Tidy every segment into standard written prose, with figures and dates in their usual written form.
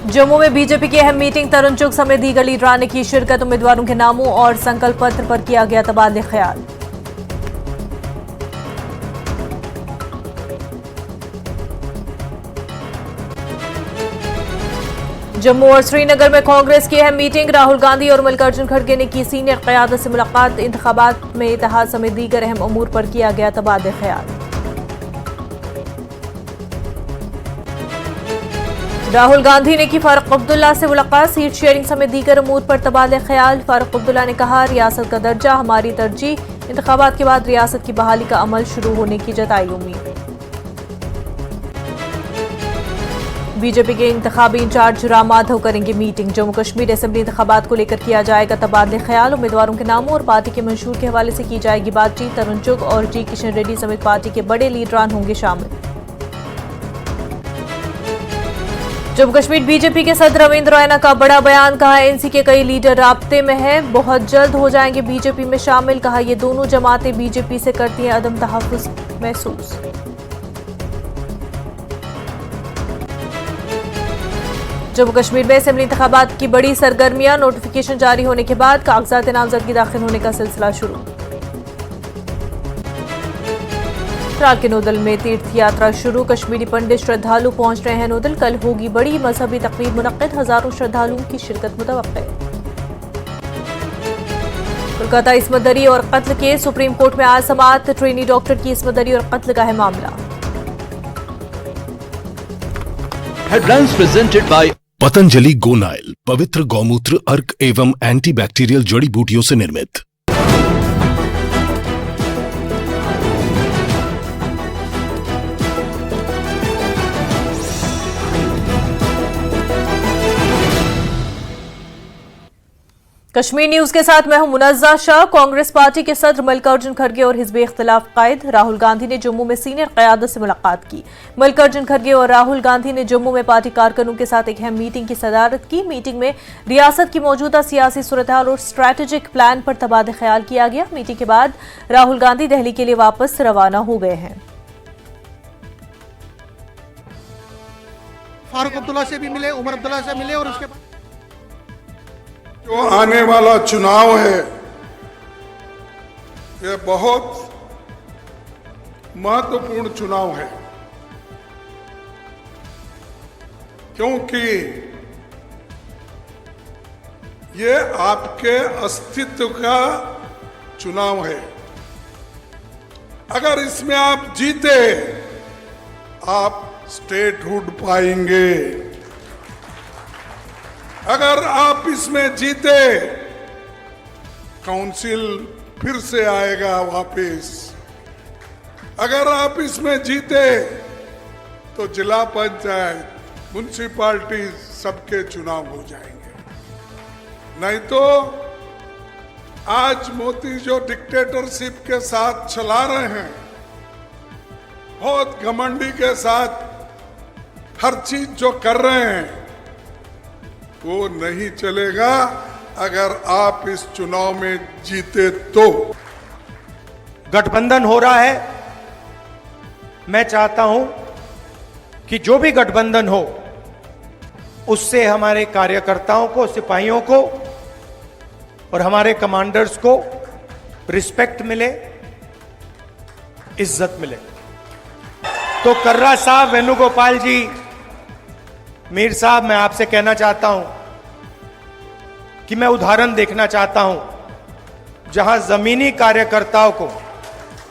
जम्मू में बीजेपी की अहम मीटिंग, तरुण चुग समेत दीगर लीडरान ने की शिरकत। उम्मीदवारों के नामों और संकल्प पत्र पर किया गया तबादले ख्याल। जम्मू और श्रीनगर में कांग्रेस की अहम मीटिंग, राहुल गांधी और मल्लिकार्जुन खड़गे ने की सीनियर क़यादत से मुलाकात। इंतखाबात में इत्तेहाद समेत दीगर अहम अमूर पर किया गया तबादले ख्याल। राहुल गांधी ने की फारूक अब्दुल्ला से मुलाकात, सीट शेयरिंग समेत दीगर अमूर पर तबादले ख्याल। फारूक अब्दुल्ला ने कहा, रियासत का दर्जा हमारी तरजीह, इंतखाबात के बाद रियासत की बहाली का अमल शुरू होने की जताई उम्मीद। बीजेपी के इंतखाबी इंचार्ज राम माधव करेंगे मीटिंग, जम्मू कश्मीर असेंबली इंतखाबात को लेकर किया जाएगा तबादले ख्याल। उम्मीदवारों के नामों और पार्टी के मंशूर के हवाले से की जाएगी बातचीत। तरुण चुग और जी किशन रेड्डी समेत पार्टी के बड़े लीडरान होंगे शामिल। जम्मू कश्मीर बीजेपी के सदर रविंद्र रैना का बड़ा बयान, कहा एनसी के कई लीडर राब्ते में हैं, बहुत जल्द हो जाएंगे बीजेपी में शामिल। कहा ये दोनों जमातें बीजेपी से करती हैं अदम तहफ़्फ़ुज़ महसूस। जम्मू कश्मीर में असेंबली इंतखाबात की बड़ी सरगर्मियां, नोटिफिकेशन जारी होने के बाद कागजात नामजदगी दाखिल होने का सिलसिला शुरू। रात के नोदल में तीर्थ यात्रा शुरू, कश्मीरी पंडित श्रद्धालु पहुंच रहे हैं नोदल। कल होगी बड़ी मजहबी तकरीब मुनक्किद, हजारों श्रद्धालुओं की शिरकत मुतवक्किल। कोलकाता इस्मत दरी और कत्ल केस, सुप्रीम कोर्ट में आज समाअत। ट्रेनी डॉक्टर की इस्मत दरी और कत्ल का है मामला। Headlines presented by Patanjali Gonyle, पवित्र गौमूत्र, अर्क एवं एंटीबैक्टीरियल जड़ी बूटियों से निर्मित। कश्मीर न्यूज के साथ मैं हूं मुनज़्ज़ा शाह। कांग्रेस पार्टी के सदर मल्लिकार्जुन खड़गे और हिज़्ब इख्तिलाफ कायद राहुल गांधी ने जम्मू में सीनियर क़यादत से मुलाकात की। मल्लिकार्जुन खड़गे और राहुल गांधी ने जम्मू में पार्टी कारकुनों के साथ एक अहम मीटिंग की सदारत की। मीटिंग में रियासत की मौजूदा सियासी सूरत-ए-हाल और स्ट्रैटेजिक प्लान पर तबादला ख्याल किया गया। मीटिंग के बाद राहुल गांधी दिल्ली के लिए वापस रवाना हो गए हैं। फारूक अब्दुल्ला से भी मिले, उमर अब्दुल्ला से मिले और उसके बाद जो आने वाला चुनाव है ये बहुत महत्वपूर्ण चुनाव है, क्योंकि ये आपके अस्तित्व का चुनाव है। अगर इसमें आप जीते आप स्टेटहुड पाएंगे, अगर आप इसमें जीते काउंसिल फिर से आएगा वापस, अगर आप इसमें जीते तो जिला पंचायत, म्युनिसिपैलिटी सबके चुनाव हो जाएंगे। नहीं तो आज मोदी जो डिक्टेटरशिप के साथ चला रहे हैं, बहुत घमंडी के साथ हर चीज जो कर रहे हैं, वो नहीं चलेगा अगर आप इस चुनाव में जीते तो। गठबंधन हो रहा है, मैं चाहता हूं कि जो भी गठबंधन हो उससे हमारे कार्यकर्ताओं को, सिपाहियों को और हमारे कमांडर्स को रिस्पेक्ट मिले, इज्जत मिले। तो कर्रा साहब, वेणुगोपाल जी, मीर साहब, मैं आपसे कहना चाहता हूं कि मैं उदाहरण देखना चाहता हूं जहां जमीनी कार्यकर्ताओं को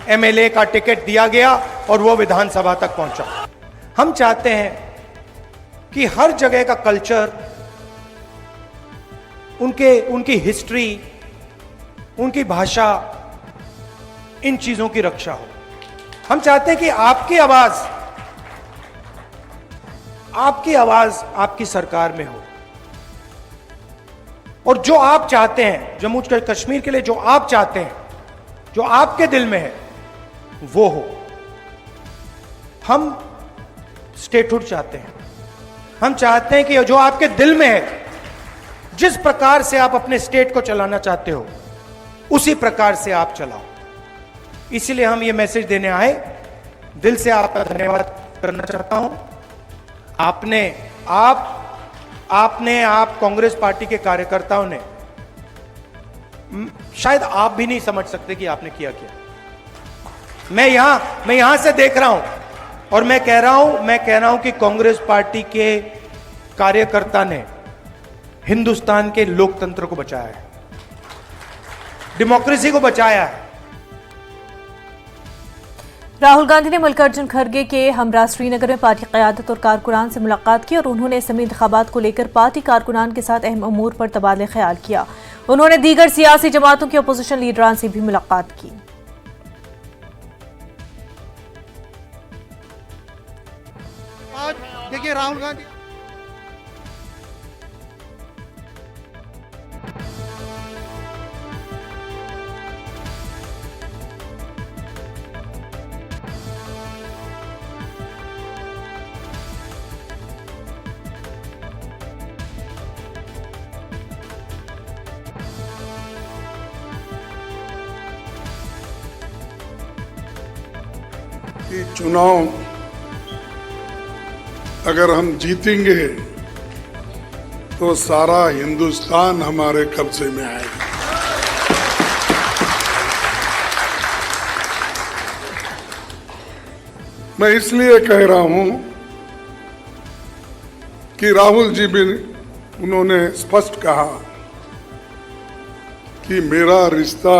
एमएलए का टिकट दिया गया और वो विधानसभा तक पहुंचा। हम चाहते हैं कि हर जगह का कल्चर, उनकी हिस्ट्री, उनकी भाषा, इन चीजों की रक्षा हो। हम चाहते हैं कि आपकी आवाज आपकी सरकार में हो, और जो आप चाहते हैं जम्मू कश्मीर के लिए, जो आप चाहते हैं, जो आपके दिल में है, वो हो। हम स्टेटहुड चाहते हैं, हम चाहते हैं कि जो आपके दिल में है, जिस प्रकार से आप अपने स्टेट को चलाना चाहते हो, उसी प्रकार से आप चलाओ। इसीलिए हम ये मैसेज देने आए। दिल से आपका धन्यवाद करना चाहता हूं। आप आप कांग्रेस पार्टी के कार्यकर्ताओं ने, शायद आप भी नहीं समझ सकते कि आपने किया क्या। मैं यहां से देख रहा हूं और मैं कह रहा हूं कि कांग्रेस पार्टी के कार्यकर्ता ने हिंदुस्तान के लोकतंत्र को बचाया है, डेमोक्रेसी को बचाया है। राहुल गांधी ने मल्लिकार्जुन खड़गे के हमरा श्रीनगर में पार्टी क़यादत और कारकुनान से मुलाकात की और उन्होंने असमी इंतखाबात को लेकर पार्टी कारकुनान के साथ अहम अमूर पर तबादला ख्याल किया। उन्होंने दीगर सियासी जमातों के अपोजिशन लीडरान से भी मुलाकात की। आज देखिए राहुल गांधी कि चुनाव अगर हम जीतेंगे तो सारा हिंदुस्तान हमारे कब्जे में आएगा। मैं इसलिए कह रहा हूं कि राहुल जी भी उन्होंने स्पष्ट कहा कि मेरा रिश्ता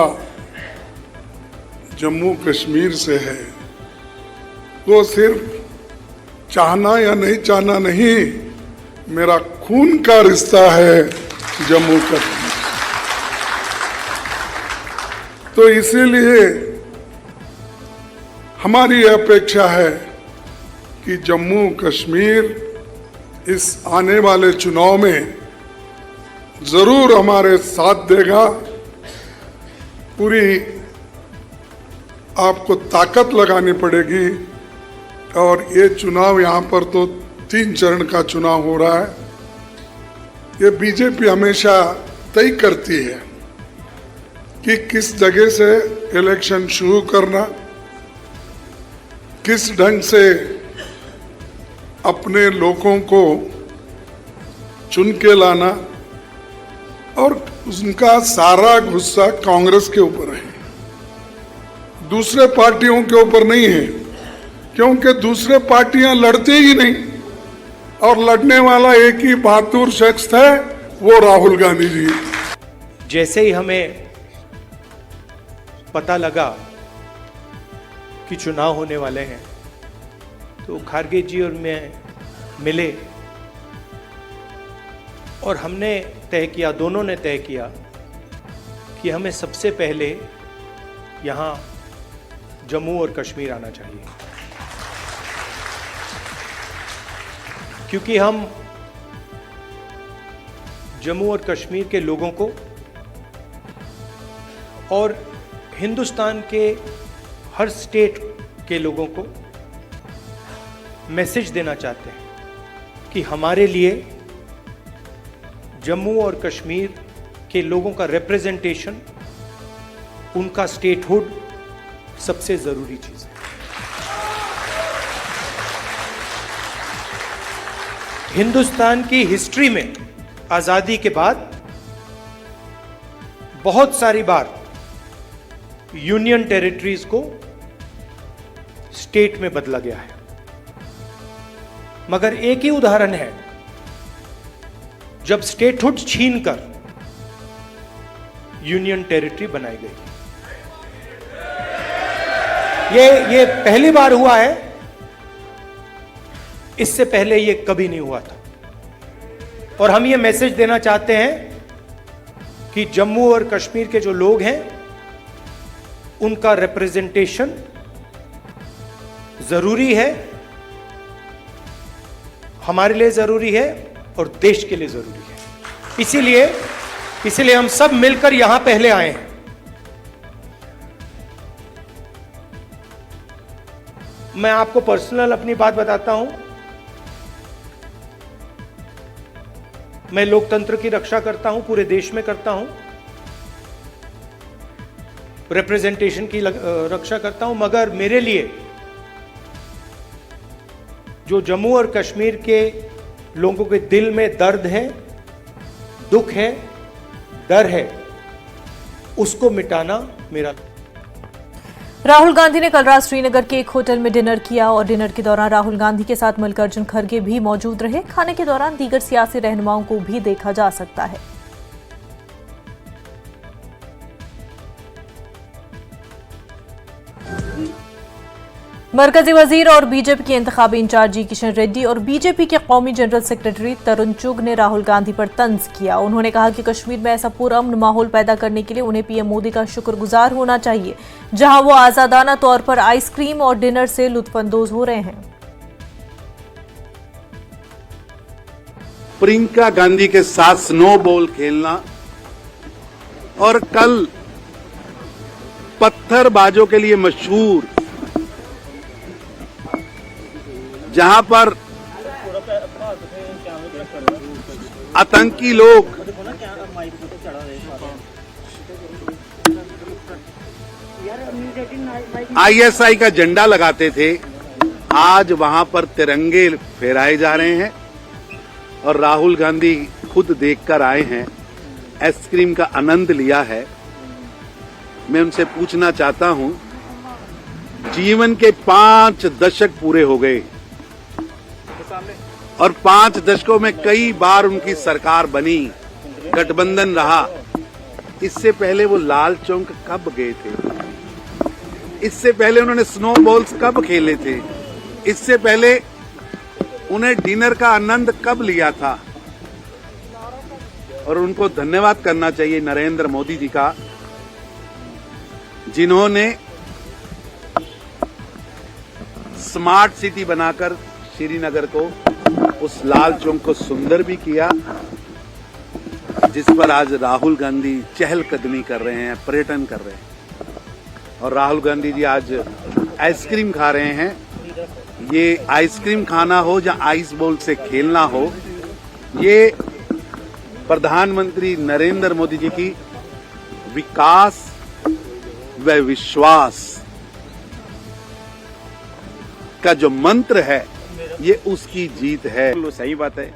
जम्मू कश्मीर से है। वो सिर्फ चाहना या नहीं चाहना नहीं, मेरा खून का रिश्ता है जम्मू कश्मीर। तो इसीलिए हमारी अपेक्षा है कि जम्मू कश्मीर इस आने वाले चुनाव में जरूर हमारे साथ देगा। पूरी आपको ताकत लगानी पड़ेगी और ये चुनाव यहाँ पर तो 3 चरण का चुनाव हो रहा है। ये बीजेपी हमेशा तय करती है कि किस जगह से इलेक्शन शुरू करना, किस ढंग से अपने लोगों को चुन के लाना, और उनका सारा गुस्सा कांग्रेस के ऊपर है, दूसरे पार्टियों के ऊपर नहीं है, क्योंकि दूसरे पार्टियां लड़ती ही नहीं और लड़ने वाला एक ही बहादुर शख्स है, वो राहुल गांधी जी। जैसे ही हमें पता लगा कि चुनाव होने वाले हैं तो खड़गे जी और मैं मिले और हमने तय किया, दोनों ने तय किया कि हमें सबसे पहले यहाँ जम्मू और कश्मीर आना चाहिए, क्योंकि हम जम्मू और कश्मीर के लोगों को और हिंदुस्तान के हर स्टेट के लोगों को मैसेज देना चाहते हैं कि हमारे लिए जम्मू और कश्मीर के लोगों का रिप्रेजेंटेशन, उनका स्टेटहुड सबसे जरूरी चीज है। हिंदुस्तान की हिस्ट्री में आजादी के बाद बहुत सारी बार यूनियन टेरिटरीज को स्टेट में बदला गया है, मगर एक ही उदाहरण है जब स्टेटहुड छीनकर यूनियन टेरिटरी बनाई गई। ये पहली बार हुआ है, इससे पहले ये कभी नहीं हुआ था। और हम ये मैसेज देना चाहते हैं कि जम्मू और कश्मीर के जो लोग हैं उनका रिप्रेजेंटेशन जरूरी है, हमारे लिए जरूरी है और देश के लिए जरूरी है। इसीलिए हम सब मिलकर यहां पहले आए हैं। मैं आपको पर्सनल अपनी बात बताता हूं। मैं लोकतंत्र की रक्षा करता हूं, पूरे देश में करता हूं, रिप्रेजेंटेशन की रक्षा करता हूं, मगर मेरे लिए जो जम्मू और कश्मीर के लोगों के दिल में दर्द है, दुख है, डर है, उसको मिटाना मेरा। राहुल गांधी ने कल रात श्रीनगर के एक होटल में डिनर किया और डिनर के दौरान राहुल गांधी के साथ मल्लिकार्जुन खड़गे भी मौजूद रहे। खाने के दौरान दीगर सियासी रहनुमाओं को भी देखा जा सकता है। मरकजी वजीर और बीजेपी के इंतखाबी इंचार्ज जी किशन रेड्डी और बीजेपी के कौमी जनरल सेक्रेटरी तरुण चुग ने राहुल गांधी पर तंज किया। उन्होंने कहा कि कश्मीर में ऐसा पुरअमन माहौल पैदा करने के लिए उन्हें पीएम मोदी का शुक्रगुजार होना चाहिए, जहां वो आजादाना तौर पर आइसक्रीम और डिनर से लुत्फानंदोज हो रहे हैं। प्रियंका गांधी के साथ स्नोबॉल खेलना और कल पत्थरबाजों के लिए मशहूर, जहां पर आतंकी लोग आईएसआई का झंडा लगाते थे, आज वहां पर तिरंगे फहराए जा रहे हैं और राहुल गांधी खुद देखकर आए हैं, आइसक्रीम का आनंद लिया है। मैं उनसे पूछना चाहता हूं, जीवन के 5 दशक पूरे हो गए और 5 दशकों में कई बार उनकी सरकार बनी, गठबंधन रहा। इससे पहले वो लाल चौक कब गए थे? इससे पहले उन्होंने स्नोबॉल्स कब खेले थे? इससे पहले उन्हें डिनर का आनंद कब लिया था? और उनको धन्यवाद करना चाहिए नरेंद्र मोदी जी का, जिन्होंने स्मार्ट सिटी बनाकर श्रीनगर को, उस लाल चौक को सुंदर भी किया, जिस पर आज राहुल गांधी चहलकदमी कर रहे हैं, पर्यटन कर रहे हैं। और राहुल गांधी जी आज आइसक्रीम खा रहे हैं। ये आइसक्रीम खाना हो या आइस बॉल से खेलना हो, ये प्रधानमंत्री नरेंद्र मोदी जी की विकास व विश्वास का जो मंत्र है, ये उसकी जीत है। सही बात है।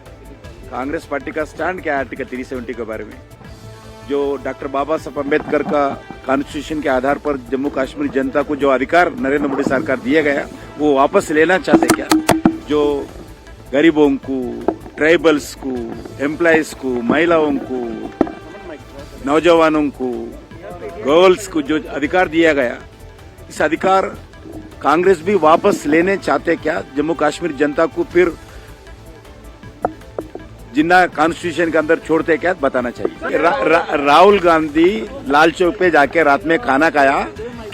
कांग्रेस पार्टी का स्टैंड क्या है आर्टिकल 370 के बारे में? जो डॉक्टर बाबा साहब अम्बेडकर का कॉन्स्टिट्यूशन के आधार पर जम्मू कश्मीर जनता को जो अधिकार नरेंद्र मोदी सरकार दिया गया, वो वापस लेना चाहते क्या? जो गरीबों को, ट्राइबल्स को, एम्प्लॉयज को, महिलाओं को, नौजवानों को, गर्ल्स को जो अधिकार दिया गया, इस अधिकार कांग्रेस भी वापस लेने चाहते क्या? जम्मू कश्मीर जनता को फिर जिन्ना कॉन्स्टिट्यूशन के अंदर छोड़ते क्या? बताना चाहिए। राहुल गांधी लाल चौक पे जाके रात में खाना खाया,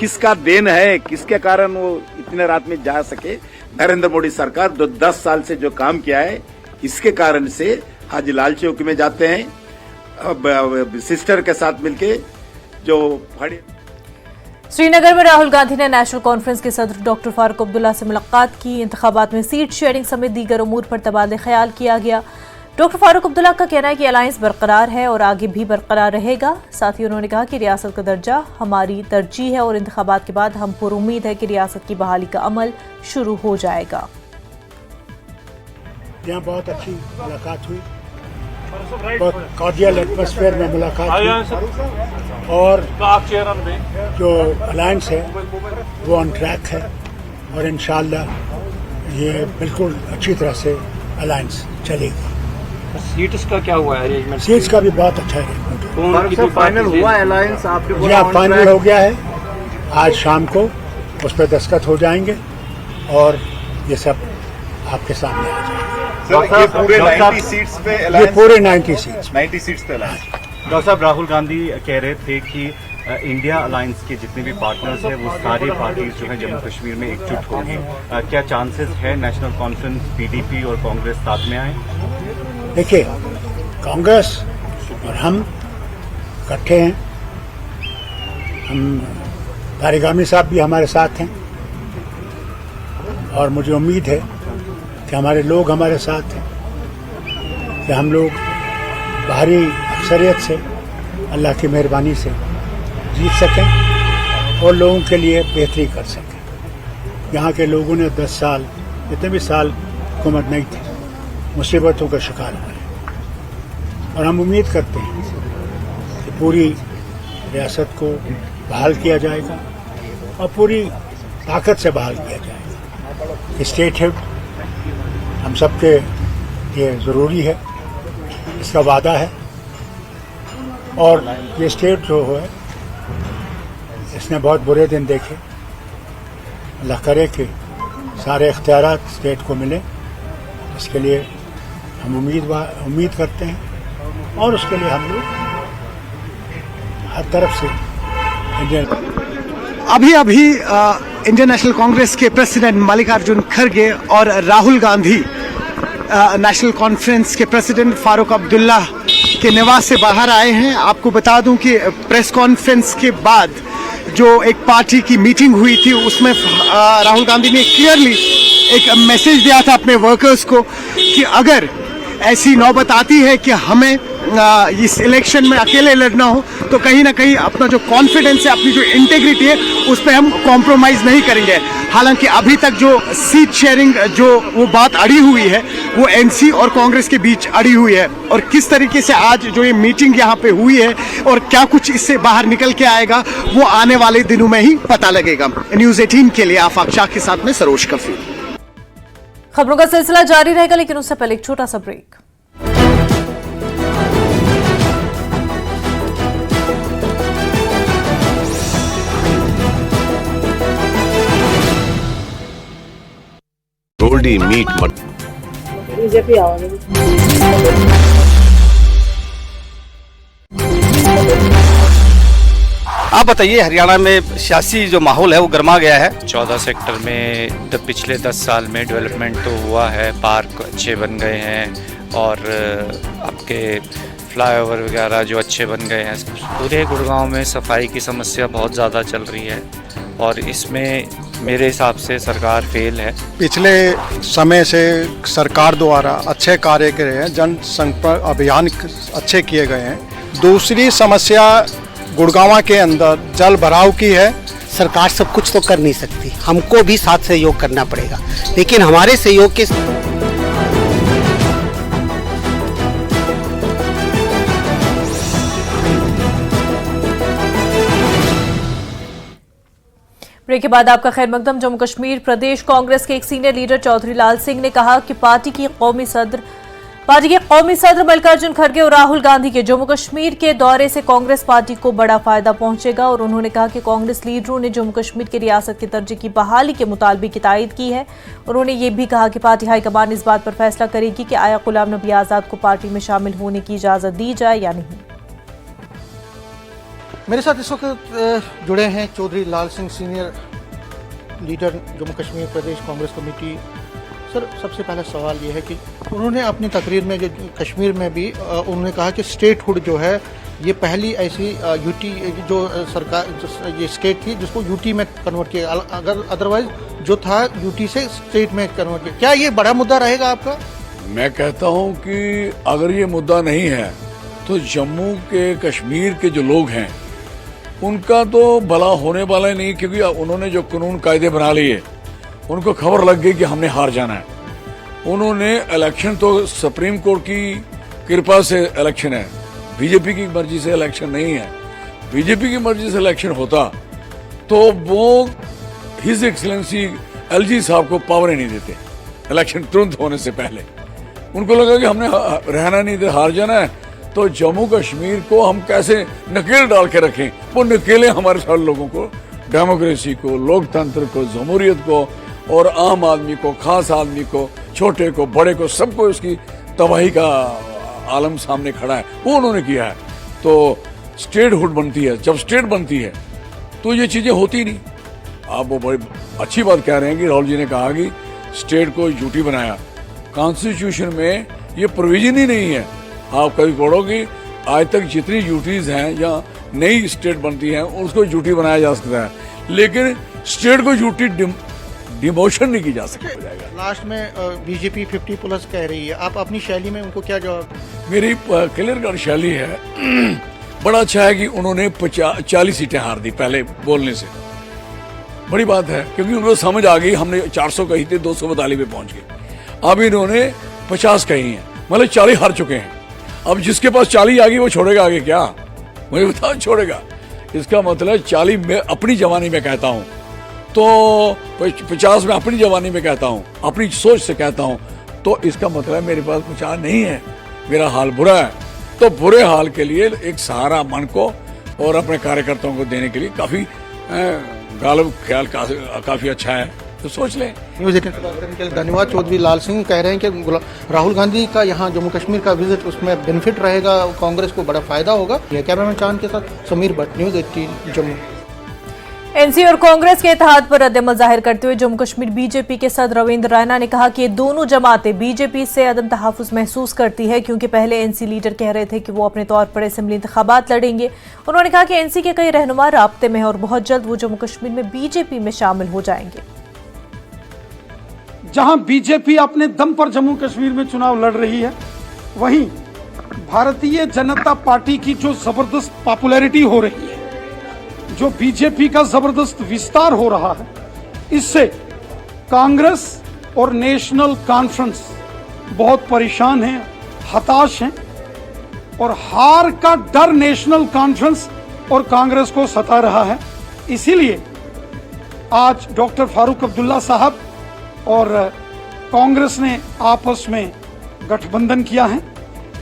किसका देन है? किसके कारण वो इतने रात में जा सके? नरेंद्र मोदी सरकार 10 साल से जो काम किया है, इसके कारण से आज लाल चौक में जाते हैं सिस्टर के साथ मिलके जो फड़े। श्रीनगर में राहुल गांधी ने नेशनल कॉन्फ्रेंस के सदर डॉक्टर फारूक अब्दुल्ला से मुलाकात की। इंतखाबात में सीट शेयरिंग समेत दीगर उमूर पर तबादले ख्याल किया गया। डॉक्टर फारूक अब्दुल्ला का कहना है कि अलायंस बरकरार है और आगे भी बरकरार रहेगा। साथ ही उन्होंने कहा कि रियासत का दर्जा हमारी तरजीह है और इंतखाबात के बाद हम पुरुम्मीद है कि रियासत की बहाली का अमल शुरू हो जाएगा। यहाँ बहुत अच्छी मुलाकात हुई, बहुत कॉर्डियल एटमॉस्फेयर में मुलाकात हुई और जो अलायंस है वो ऑन ट्रैक है और इंशाअल्लाह ये बिल्कुल अच्छी तरह से अलायंस चलेगी। सीट्स का क्या हुआ है अरेंजमेंट? सीट्स का भी बहुत अच्छा अरेंजमेंट फाइनल हुआ है अलायंस आपके? जी फाइनल हो गया है, आज शाम को उस पर दस्तखत हो जाएंगे और ये सब आपके सामने आ जाएगा। ये पूरे 90 सीट्स पे ये पूरे 90 सीट्स पे अलायंस। डॉक्टर साहब, राहुल गांधी कह रहे थे कि इंडिया अलायंस के जितने भी पार्टनर्स हैं वो सारी पार्टीज जो हैं जम्मू कश्मीर में एकजुट होंगी। क्या चांसेस है नेशनल कॉन्फ्रेंस, पीडीपी और कांग्रेस साथ में आए? देखिए, कांग्रेस और हम इकट्ठे हैं। हम तारिगामी साहब भी हमारे साथ हैं और मुझे उम्मीद है कि हमारे लोग हमारे साथ हैं, कि हम लोग भारी अक्सरियत से अल्लाह की मेहरबानी से जीत सकें और लोगों के लिए बेहतरी कर सकें। यहाँ के लोगों ने 10 साल, इतने भी साल हुकूमत नहीं थी, मुसीबतों का शिकार हुए हैं। और हम उम्मीद करते हैं कि पूरी रियासत को बहाल किया जाएगा और पूरी ताकत से बहाल किया जाएगा। स्टेट हेड हम सबके ये ज़रूरी है, इसका वादा है। और ये स्टेट जो है इसने बहुत बुरे दिन देखे। अल्लाह करे कि सारे इख्तियारात स्टेट को मिले, इसके लिए हम उम्मीद करते हैं और उसके लिए हम लोग हर तरफ से अभी इंडियन नेशनल कांग्रेस के प्रेसिडेंट मल्लिकार्जुन खड़गे और राहुल गांधी नेशनल कॉन्फ्रेंस के प्रेसिडेंट फारूक अब्दुल्ला के निवास से बाहर आए हैं। आपको बता दूं कि प्रेस कॉन्फ्रेंस के बाद जो एक पार्टी की मीटिंग हुई थी उसमें राहुल गांधी ने क्लियरली एक मैसेज दिया था अपने वर्कर्स को कि अगर ऐसी नौबत आती है कि हमें इस इलेक्शन में अकेले लड़ना हो तो कहीं ना कहीं अपना जो कॉन्फिडेंस है, अपनी जो इंटेग्रिटी है, उस पर हम कॉम्प्रोमाइज नहीं करेंगे। हालांकि अभी तक जो सीट शेयरिंग जो वो बात अड़ी हुई है वो एनसी और कांग्रेस के बीच अड़ी हुई है। और किस तरीके से आज जो ये मीटिंग यहाँ पे हुई है और क्या कुछ इससे बाहर निकल के आएगा वो आने वाले दिनों में ही पता लगेगा। न्यूज़ 18 के लिए आफाक शाह के साथ में सरोज कफील। खबरों का सिलसिला जारी रहेगा, लेकिन उससे पहले एक छोटा सा ब्रेक। गोल्डी मीट बीजेपी आओगे। आप बताइए, हरियाणा में सियासी जो माहौल है वो गर्मा गया है। 14 सेक्टर में पिछले 10 साल में डेवलपमेंट तो हुआ है, पार्क अच्छे बन गए हैं और आपके फ्लाईओवर वगैरह जो अच्छे बन गए हैं। पूरे गुड़गांव में सफाई की समस्या बहुत ज़्यादा चल रही है और इसमें मेरे हिसाब से सरकार फेल है। पिछले समय से सरकार द्वारा अच्छे कार्य करे हैं, जन संपर्क अभियान अच्छे किए गए हैं। दूसरी समस्या गुड़गांव के अंदर जल भराव की है। सरकार सब कुछ तो कर नहीं सकती, हमको भी साथ सहयोग करना पड़ेगा, लेकिन हमारे सहयोग के ब्रेक के बाद आपका खैर मकदम। जम्मू कश्मीर प्रदेश कांग्रेस के एक सीनियर लीडर चौधरी लाल सिंह ने कहा कि पार्टी के कौमी सदर मल्लिकार्जुन खड़गे और राहुल गांधी के जम्मू कश्मीर के दौरे से कांग्रेस पार्टी को बड़ा फायदा पहुंचेगा। और उन्होंने कहा कि कांग्रेस लीडरों ने जम्मू कश्मीर की रियासत के दर्जे की बहाली के मुतालबे की तायद की है। उन्होंने ये भी कहा कि पार्टी हाईकमान इस बात पर फैसला करेगी कि आया गुलाम नबी आजाद को पार्टी में शामिल होने की इजाजत दी जाए या नहीं। मेरे साथ इस वक्त जुड़े हैं चौधरी लाल सिंह, सीनियर लीडर जम्मू कश्मीर प्रदेश कांग्रेस कमेटी। सर, सबसे पहला सवाल ये है कि उन्होंने अपनी तकरीर में जो कश्मीर में भी उन्होंने कहा कि स्टेटहुड जो है ये पहली ऐसी यूटी जो सरकार ये स्टेट थी जिसको यूटी में कन्वर्ट किया, अगर अदरवाइज जो था यूटी से स्टेट में कन्वर्ट किया। क्या ये बड़ा मुद्दा रहेगा आपका? मैं कहता हूं कि अगर ये मुद्दा नहीं है तो जम्मू के कश्मीर के जो लोग हैं उनका तो भला होने वाला ही नहीं, क्योंकि उन्होंने जो कानून कायदे बना लिए उनको खबर लग गई कि हमने हार जाना है। उन्होंने इलेक्शन तो सुप्रीम कोर्ट की कृपा से इलेक्शन है, बीजेपी की मर्जी से इलेक्शन नहीं है। बीजेपी की मर्जी से इलेक्शन होता तो वो हिज एक्सीलेंसी एलजी साहब को पावर ही नहीं देते इलेक्शन तुरंत होने से पहले। उनको लगा कि हमने रहना नहीं दे, हार जाना है, तो जम्मू कश्मीर को हम कैसे नकेल डाल के रखें। वो नकेले हमारे सारे लोगों को, डेमोक्रेसी को, लोकतंत्र को, जमहूरियत को और आम आदमी को, खास आदमी को, छोटे को, बड़े को, सबको उसकी तबाही का आलम सामने खड़ा है, वो उन्होंने किया है। तो स्टेटहुड बनती है, जब स्टेट बनती है तो ये चीजें होती नहीं। आप वो बड़ी अच्छी बात कह रहे हैं कि राहुल जी ने कहा कि स्टेट को यूटी बनाया। कॉन्स्टिट्यूशन में ये प्रोविजन ही नहीं है। आप कभी पढ़ोगे आज तक जितनी यूटीज हैं या नई स्टेट बनती है उसको यूटी बनाया जा सकता है, लेकिन स्टेट को यूटी डिमोशन नहीं की जा सकती। लास्ट में बीजेपी 50+ कह रही है, आप अपनी शैली में उनको क्या जवाब? मेरी क्लियर कट शैली है। बड़ा अच्छा है कि उन्होंने 40 सीटें हार दी पहले बोलने से, बड़ी बात है, क्योंकि उनको समझ आ गई हमने 400 कही थी, 242 पे पहुंच गए। अब इन्होंने 50 कहीं है, मतलब 40 हार चुके हैं। अब जिसके पास 40 आ गई वो छोड़ेगा आगे क्या? मुझे बताओ, छोड़ेगा? इसका मतलब 40 में अपनी जवानी में कहता हूँ, तो 50 में अपनी जवानी में कहता हूँ, अपनी सोच से कहता हूँ, तो इसका मतलब मेरे पास 50 नहीं है, मेरा हाल बुरा है। तो बुरे हाल के लिए एक सहारा मन को और अपने कार्यकर्ताओं को देने के लिए काफी गालब ख्याल काफी अच्छा है, तो सोच लें। न्यूज़ 18 से बात करने के लिए धन्यवाद। चौधरी लाल सिंह कह रहे हैं कि राहुल गांधी का यहाँ जम्मू कश्मीर का विजिट, उसमें बेनिफिट रहेगा, कांग्रेस को बड़ा फायदा होगा। यह कैमरामैन चांद के साथ समीर भट्ट, न्यूज़ 18 जम्मू। एनसी और कांग्रेस के इत्तेहाद पर रद्द-ए-अमल जाहिर करते हुए जम्मू कश्मीर बीजेपी के सदर रविंद्र रैना ने कहा कि ये दोनों जमातें बीजेपी से अदम तहफ़्फ़ुज़ महसूस करती है, क्योंकि पहले एनसी लीडर कह रहे थे कि वो अपने तौर पर असेंबली इंतखाबात लड़ेंगे। उन्होंने कहा कि एनसी के कई रहनुमा राब्ते में हैं और बहुत जल्द वो जम्मू कश्मीर में बीजेपी में शामिल हो जाएंगे। जहां बीजेपी अपने दम पर जम्मू कश्मीर में चुनाव लड़ रही है, वहीं भारतीय जनता पार्टी की जो जबरदस्त पॉपुलैरिटी हो रही है, जो बीजेपी का जबरदस्त विस्तार हो रहा है, इससे कांग्रेस और नेशनल कॉन्फ्रेंस बहुत परेशान हैं, हताश हैं और हार का डर नेशनल कॉन्फ्रेंस और कांग्रेस को सता रहा है। इसीलिए आज डॉक्टर फारूक अब्दुल्ला साहब और कांग्रेस ने आपस में गठबंधन किया है।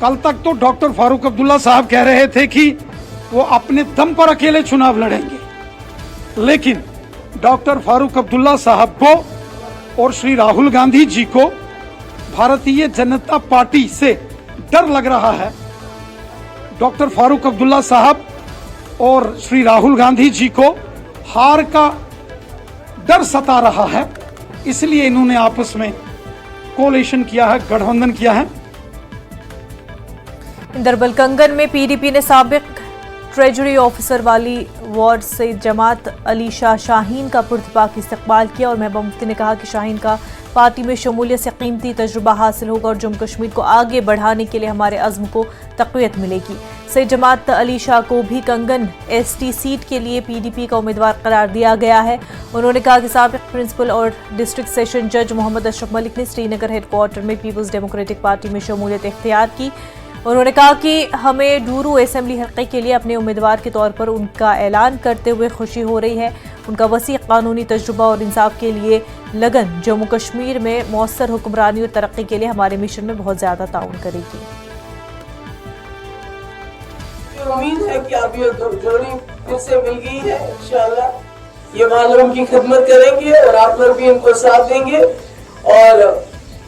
कल तक तो डॉक्टर फारूक अब्दुल्ला साहब कह रहे थे कि वो अपने दम पर अकेले चुनाव लड़ेंगे, लेकिन डॉक्टर फारूक अब्दुल्ला साहब को और श्री राहुल गांधी जी को भारतीय जनता पार्टी से डर लग रहा है। डॉक्टर फारूक अब्दुल्ला साहब और श्री राहुल गांधी जी को हार का डर सता रहा है, इसलिए इन्होंने आपस में कोलिशन किया है, गठबंधन किया है। दरबलकंगन में पीडीपी ने साबिक ट्रेजरी ऑफिसर वाली वार्ड से जमात अली शाह शाहीन का पुरतपाक इस्तकबाल किया और महबूबा मुफ्ती ने कहा कि शाहीन का पार्टी में शमूलियत से कीमती तजुर्बा हासिल होगा और जम्मू कश्मीर को आगे बढ़ाने के लिए हमारे अज़्म को तक़वियत मिलेगी। सईद जमात अली शाह को भी कंगन एसटी सीट के लिए पीडीपी का उम्मीदवार करार दिया गया है। उन्होंने कहा कि साबिक प्रिंसिपल और डिस्ट्रिक्ट सेशन जज मोहम्मद अशरफ मलिक ने श्रीनगर हेडक्वार्टर में पीपल्स डेमोक्रेटिक पार्टी में शमूलियत इख्तियार की। उन्होंने कहा कि हमें डूरू असेंबली हल्के के लिए अपने उम्मीदवार के तौर पर उनका ऐलान करते हुए खुशी हो रही है। उनका वसी कानूनी तजुर्बा और इंसाफ के लिए लगन जम्मू कश्मीर में मौसर हुक्मरानी और तरक्की के लिए हमारे मिशन में बहुत ज़्यादा ताउन करेगी। उम्मीद है कि आप ये जोड़ी फिर से मिल गई है, इंशाअल्लाह ये मालूम की खिदमत करेंगे और आप लोग भी इनको साथ देंगे। और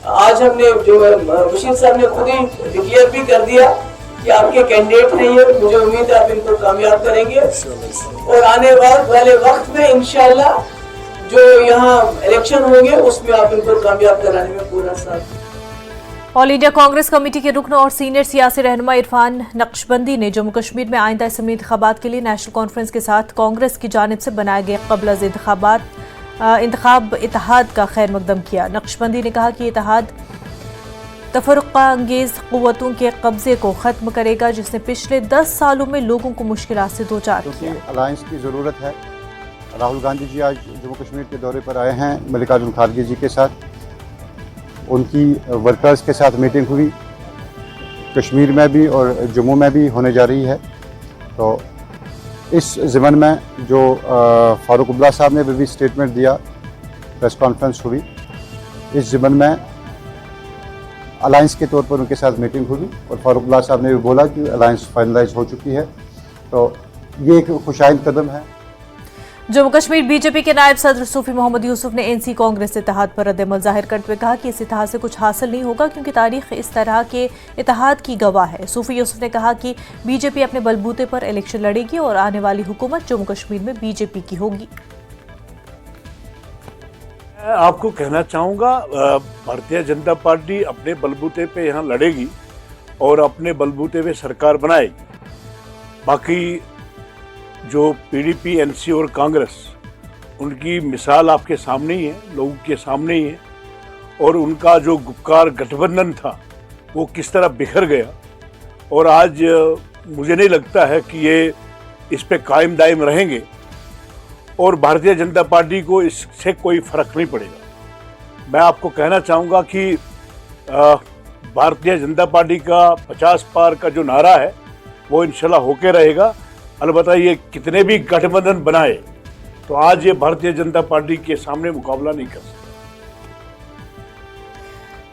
आज हमने जो बशीर साहब ने खुद ही डिक्लेयर भी कर दिया कि आपके कैंडिडेट हैं ये, मुझे उम्मीद है आप इनको कामयाब करेंगे और आने वाले वक्त में इंशाअल्लाह जो यहाँ इलेक्शन होंगे उसमें आप इनको कामयाब कराने में पूरा साथ। ऑल इंडिया कांग्रेस कमेटी के रुकन और सीनियर सियासी रहनुमा इरफान नक्शबंदी ने जम्मू कश्मीर में आइंदा असेंबली इंतखाबात के लिए नेशनल कॉन्फ्रेंस के साथ कांग्रेस की जानिब से बनाए गए क़ब्ल अज़ इंतखाब इत्तेहाद का खैर मकदम किया। नक्शबंदी ने कहा कि इत्तेहाद तफरुक़ा अंगेज़ क़ुव्वतों के कब्जे को ख़त्म करेगा, जिसने पिछले 10 सालों में लोगों को मुश्किलात से दो चार किया। अलायंस की ज़रूरत है। राहुल गांधी जी आज जम्मू कश्मीर के दौरे पर आए हैं मल्लिकार्जुन खड़गे जी के साथ, उनकी वर्कर्स के साथ मीटिंग हुई, कश्मीर में भी और जम्मू में भी होने जा रही है। तो इस ज़िमन में जो फारूक अब्दुल्ला साहब ने भी स्टेटमेंट दिया, प्रेस कॉन्फ्रेंस हुई, इस ज़िमन में अलायंस के तौर पर उनके साथ मीटिंग हुई और फारूक अब्दुल्ला साहब ने भी बोला कि अलायंस फाइनलाइज हो चुकी है। तो ये एक खुशाइंद कदम है। जम्मू कश्मीर बीजेपी के नायब सदर सूफी मोहम्मद यूसुफ ने एनसी कांग्रेस इत्तेहाद पर रद्द-ए-अमल जाहिर करते हुए कहा कि इस इत्तेहाद से कुछ हासिल नहीं होगा, क्योंकि तारीख इस तरह के इत्तेहाद की गवाह है। सूफी यूसुफ ने कहा कि बीजेपी अपने बलबूते पर इलेक्शन लड़ेगी और आने वाली हुकूमत जम्मू कश्मीर में बीजेपी की होगी। आपको कहना चाहूँगा, भारतीय जनता पार्टी अपने बलबूते पे यहाँ लड़ेगी और अपने बलबूते पे सरकार बनाएगी। बाकी जो पीडीपी, एनसी और कांग्रेस, उनकी मिसाल आपके सामने ही है, लोगों के सामने ही है और उनका जो गुपकार गठबंधन था वो किस तरह बिखर गया। और आज मुझे नहीं लगता है कि ये इस पे कायम दायम रहेंगे और भारतीय जनता पार्टी को इससे कोई फर्क नहीं पड़ेगा। मैं आपको कहना चाहूँगा कि भारतीय जनता पार्टी का 50 पार का जो नारा है वो इंशाल्लाह होके रहेगा। अलबत्ता ये कितने भी गठबंधन बनाए तो आज ये भारतीय जनता पार्टी के सामने मुकाबला नहीं कर सकते।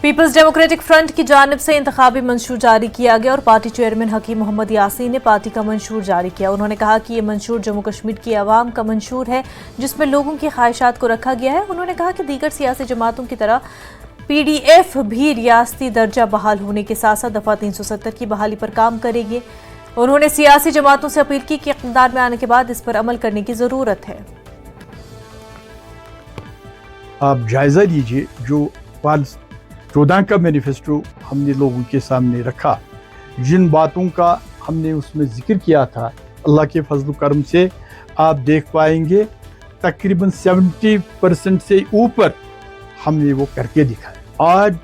पीपल्स डेमोक्रेटिक फ्रंट की जानिब से इंतखाबी मंशूर जारी किया गया और पार्टी चेयरमैन हकीम मोहम्मद यासीन ने पार्टी का मंशूर जारी किया। उन्होंने कहा कि ये मंशूर जम्मू कश्मीर की आवाम का मंशूर है जिसमें लोगों की ख्वाहिशात को रखा गया है। उन्होंने कहा कि दीगर सियासी जमातों की तरह पीडीएफ भी रियासती दर्जा बहाल होने के साथ साथ दफा 370 की बहाली पर काम करेगी। उन्होंने सियासी जमातों से अपील की कि इक़्तिदार में आने के बाद इस पर अमल करने की जरूरत है। आप जायजा लीजिए जो 14 का मैनिफेस्टो हमने लोगों के सामने रखा, जिन बातों का हमने उसमें जिक्र किया था, अल्लाह के फजल करम से आप देख पाएंगे तकरीबन 70% से ऊपर हमने वो करके दिखाया। आज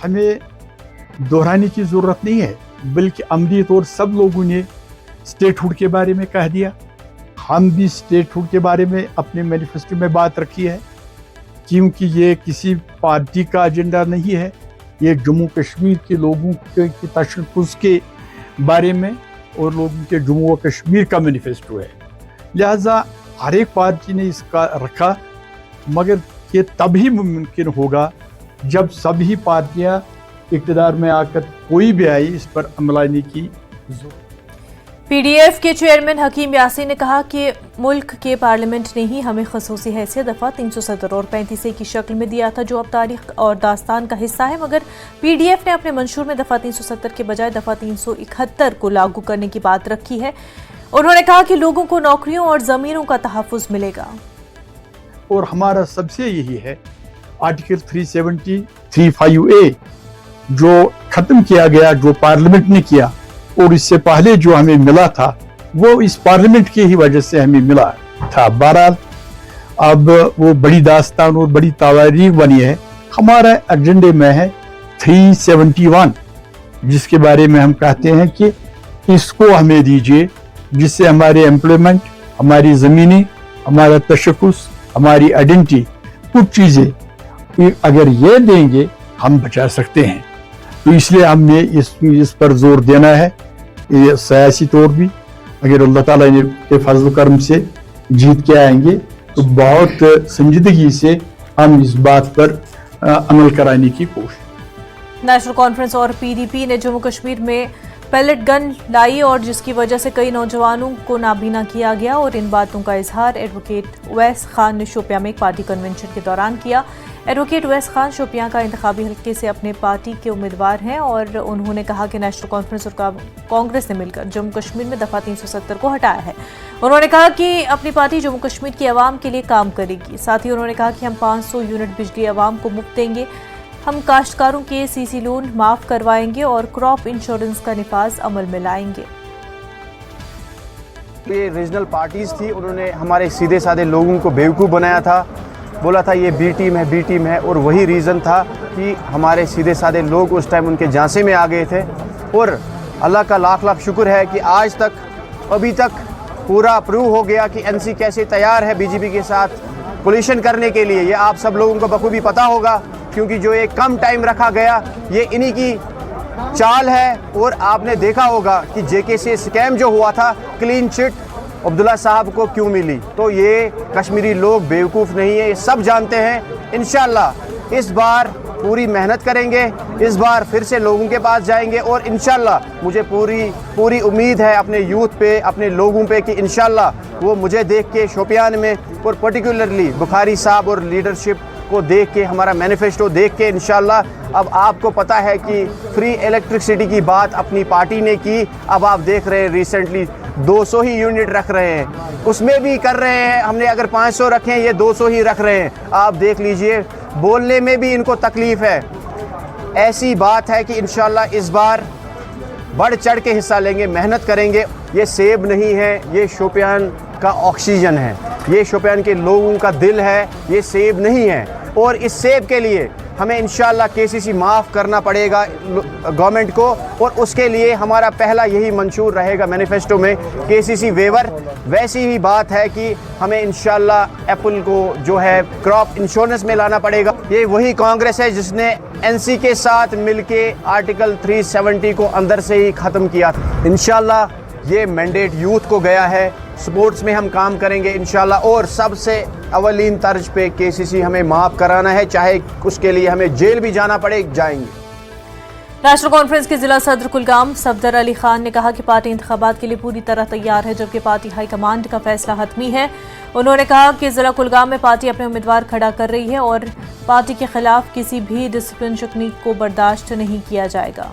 हमें दोहराने की ज़रूरत नहीं है, बल्कि अमली तौर सब लोगों ने स्टेटहुड के बारे में कह दिया। हम भी स्टेटहुड के बारे में अपने मैनिफेस्टो में बात रखी है, क्योंकि ये किसी पार्टी का एजेंडा नहीं है, ये जम्मू कश्मीर के लोगों के तशक्कुस के बारे में और लोगों के जम्मू व कश्मीर का मैनिफेस्टो है। लिहाजा हर एक पार्टी ने इसका रखा, मगर ये तभी मुमकिन होगा जब सभी पार्टियां इक़्तिदार में आकर कोई भी आई इस पर अमल लाने की जरूरत। पीडीएफ के चेयरमैन हकीम यासीन ने कहा कि मुल्क के पार्लियामेंट ने ही हमें खसूसी हैसियत दफ़ा 370 और 35 की शक्ल में दिया था, जो अब तारीख और दास्तान का हिस्सा है, मगर पीडीएफ ने अपने मंशूर में दफ़ा 370 के बजाय दफ़ा 371 को लागू करने की बात रखी है। उन्होंने कहा कि लोगों को नौकरियों और ज़मीनों का तहफ़्फ़ुज़ मिलेगा। और हमारा सबसे यही है आर्टिकल 370-35A जो ख़त्म किया गया, जो पार्लियामेंट ने किया और इससे पहले जो हमें मिला था वो इस पार्लियामेंट की ही वजह से हमें मिला था। बहरहाल अब वो बड़ी दास्तान और बड़ी तारीख बनी है। हमारा एजेंडे में है 371, जिसके बारे में हम कहते हैं कि इसको हमें दीजिए, जिससे हमारे एम्प्लॉयमेंट, हमारी ज़मीनें, हमारा तशक्कुस, हमारी आइडेंटिटी, कुछ चीज़ें अगर ये देंगे हम बचा सकते हैं। तो इसलिए हमने इस पर जोर देना है। ये सियासी तौर भी अगर अल्लाह ताला के फजल करम से जीत के आएंगे तो बहुत संजीदगी से हम इस बात पर अमल कराने की कोशिश। नेशनल कॉन्फ्रेंस और पीडीपी ने जम्मू कश्मीर में पैलेट गन लाई और जिसकी वजह से कई नौजवानों को नाबीना किया गया, और इन बातों का इजहार एडवोकेट उवैस खान ने शोपियां में एक पार्टी कन्वेंशन के दौरान किया। एडवोकेट उवैस खान शोपियां का इंतखाबी हल्के से अपने पार्टी के उम्मीदवार हैं और उन्होंने कहा कि नेशनल कॉन्फ्रेंस और कांग्रेस ने मिलकर जम्मू कश्मीर में दफ़ा 370 को हटाया है। उन्होंने कहा कि अपनी पार्टी जम्मू कश्मीर की आवाम के लिए काम करेगी। साथ ही उन्होंने कहा कि हम 500 यूनिट बिजली आवाम को मुफ्त देंगे, हम काश्तकारों के सीसी लोन माफ करवाएंगे और क्रॉप इंश्योरेंस का निफाज अमल में लाएंगे। ये रीजनल पार्टीज थी, उन्होंने हमारे सीधे साधे लोगों को बेवकूफ़ बनाया था, बोला था ये बी टीम है, और वही रीज़न था कि हमारे सीधे साधे लोग उस टाइम उनके झांसे में आ गए थे। और अल्लाह का लाख लाख शुक्र है कि आज तक अभी तक पूरा प्रूव हो गया कि एनसी कैसे तैयार है बीजेपी के साथ कोलिशन करने के लिए। ये आप सब लोगों को बखूबी पता होगा, क्योंकि जो एक कम टाइम रखा गया ये इन्हीं की चाल है। और आपने देखा होगा कि जेके से स्कैम जो हुआ था, क्लीन चिट अब्दुल्ला साहब को क्यों मिली। तो ये कश्मीरी लोग बेवकूफ़ नहीं है, ये सब जानते हैं। इंशाल्लाह इस बार पूरी मेहनत करेंगे, इस बार फिर से लोगों के पास जाएंगे और इंशाल्लाह मुझे पूरी उम्मीद है अपने यूथ पे, अपने लोगों पे कि इंशाल्लाह वो मुझे देख के शोपियान में और पर्टिकुलरली बुखारी साहब और लीडरशिप को देख के, हमारा मैनिफेस्टो देख के इंशाल्लाह। अब आपको पता है कि फ्री इलेक्ट्रिसिटी की बात अपनी पार्टी ने की, अब आप देख रहे हैं रिसेंटली 200 ही यूनिट रख रहे हैं, उसमें भी कर रहे हैं। हमने अगर 500 रखे हैं, ये 200 ही रख रहे हैं। आप देख लीजिए, बोलने में भी इनको तकलीफ है। ऐसी बात है कि इंशाल्लाह इस बार बढ़ चढ़ के हिस्सा लेंगे, मेहनत करेंगे। ये सेब नहीं है, ये शोपियान का ऑक्सीजन है, ये शोपियान के लोगों का दिल है, ये सेब नहीं है। और इस सेब के लिए हमें इंशाल्लाह केसीसी माफ़ करना पड़ेगा गवर्नमेंट को, और उसके लिए हमारा पहला यही मंशूर रहेगा मैनिफेस्टो में केसीसी वेवर। वैसी ही बात है कि हमें इंशाल्लाह एप्पल को जो है क्रॉप इंश्योरेंस में लाना पड़ेगा। ये वही कांग्रेस है जिसने एनसी के साथ मिलके आर्टिकल 370 को अंदर से ही ख़त्म किया। इंशाल्लाह ये मैंडेट यूथ को गया है, स्पोर्ट्स में हम काम करेंगे इंशाल्लाह, और सबसे अवलीन तर्ज पे केसीसी हमें माफ़ कराना है, चाहे उसके लिए हमें जेल भी जाना पड़े, जाएंगे। नेशनल कॉन्फ्रेंस के जिला सदर कुलगाम सफदर अली खान ने कहा कि पार्टी इंतखाबात के लिए पूरी तरह तैयार है, जबकि पार्टी हाईकमांड का फैसला हतमी है। उन्होंने कहा कि जिला कुलगाम में पार्टी अपने उम्मीदवार खड़ा कर रही है और पार्टी के खिलाफ किसी भी डिसिप्लिन तकनीक को बर्दाश्त नहीं किया जाएगा।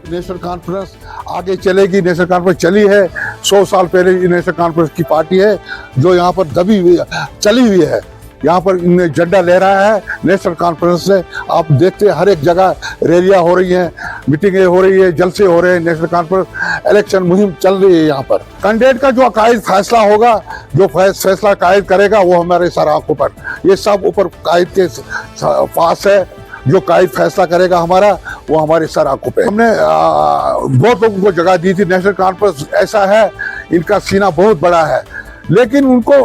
नेशनल कॉन्फ्रेंस आगे चलेगी। नेशनल कॉन्फ्रेंस चली है, 100 साल पहले नेशनल कॉन्फ्रेंस की पार्टी है जो यहाँ पर दबी हुई चली हुई है। यहाँ पर इन्हें झंडा लहरा है नेशनल कॉन्फ्रेंस से। आप देखते हैं हर एक जगह रैलियाँ हो रही हैं, मीटिंगें हो रही है, जलसे हो रहे हैं। नेशनल कॉन्फ्रेंस इलेक्शन मुहिम चल रही है। यहाँ पर कैंडिडेट का जो कायद फैसला होगा, जो फैसला कायद करेगा वो हमारे सर आंखों पर, ये सब ऊपर कायद के पास है। जो कायद फैसला करेगा हमारा, वो हमारे सर आंखों पे। हमने बहुत लोगों को जगह दी थी। नेशनल कॉन्फ्रेंस ऐसा है, इनका सीना बहुत बड़ा है, लेकिन उनको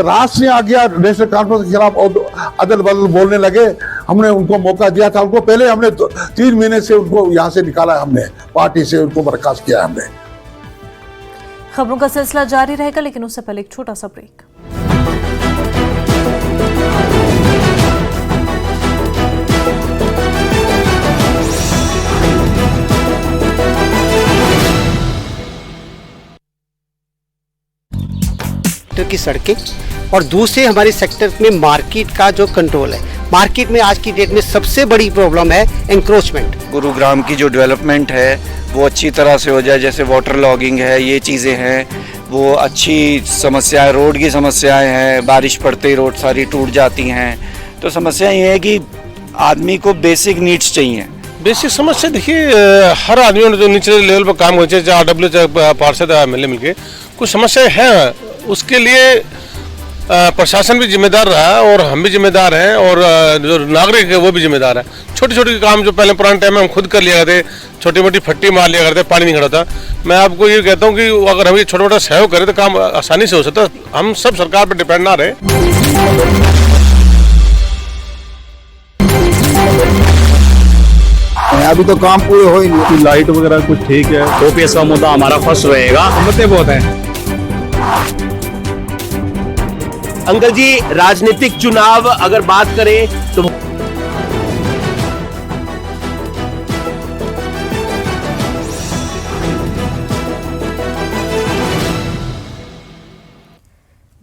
रास नहीं आ गया। नेशनल कॉन्फ्रेंस के खिलाफ अदल बदल बोलने लगे। हमने उनको मौका दिया था। उनको पहले हमने 3 महीने से उनको यहाँ से निकाला, हमने पार्टी से उनको बर्खास्त किया हमने। खबरों का सिलसिला जारी रहेगा, लेकिन उससे पहले एक छोटा सा ब्रेक। की सड़कें और दूसरे हमारे सेक्टर में मार्केट का जो कंट्रोल है। मार्केट में आज की डेट में सबसे बड़ी प्रॉब्लम है एंक्रोचमेंट। गुरुग्राम की जो डेवलपमेंट है वो अच्छी तरह से हो जाए, जैसे वाटर लॉगिंग है, ये चीज़ें हैं, वो अच्छी समस्या है। रोड की समस्याएं हैं, बारिश पड़ते ही रोड सारी टूट जाती हैं। तो समस्या ये है कि आदमी को बेसिक नीड्स चाहिए। बेसिक समस्या देखिए, हर आदमी ने जो निचले लेवल पर काम करते हैं, चाहे RW चाहे पार्षद मिलके कुछ समस्याएं हैं। उसके लिए प्रशासन भी जिम्मेदार रहा है और हम भी जिम्मेदार हैं, और जो नागरिक है वो भी जिम्मेदार है। छोटे छोटे काम जो पहले पुराने टाइम में हम खुद कर लिया करते, छोटी मोटी फट्टी मार लिया करते, पानी नहीं खड़ा था। मैं आपको ये कहता हूँ कि अगर हम ये छोटा मोटा सहयोग करें तो काम आसानी से हो सकता है। हम सब सरकार पर डिपेंड ना रहे। अभी तो काम पूरे हो ही नहीं, लाइट वगैरह कुछ ठीक है। OPS का मुद्दा हमारा फर्स्ट रहेगा। मुद्दे बहुत हैं। अंकल जी, राजनीतिक चुनाव अगर बात करें तो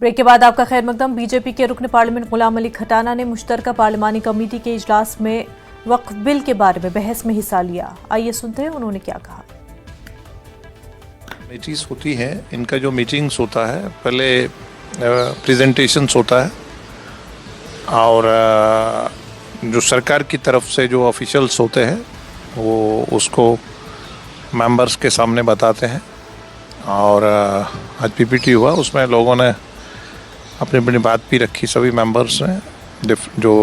ब्रेक के बाद आपका खैर मकदम। बीजेपी के रुकन पार्लियामेंट गुलाम अली खटाना ने मुश्तरका पार्लिमानी कमेटी के इजलास में वक्फ बिल के बारे में बहस में हिस्सा लिया। आइए सुनते हैं उन्होंने क्या कहा। मीटिंग्स होती हैं, इनका जो मीटिंग्स होता है पहले प्रेजेंटेशंस होता है, और जो सरकार की तरफ से जो ऑफिशियल्स होते हैं वो उसको मेंबर्स के सामने बताते हैं। और आज PPT हुआ, उसमें लोगों ने अपनी अपनी बात भी रखी, सभी मेंबर्स ने जो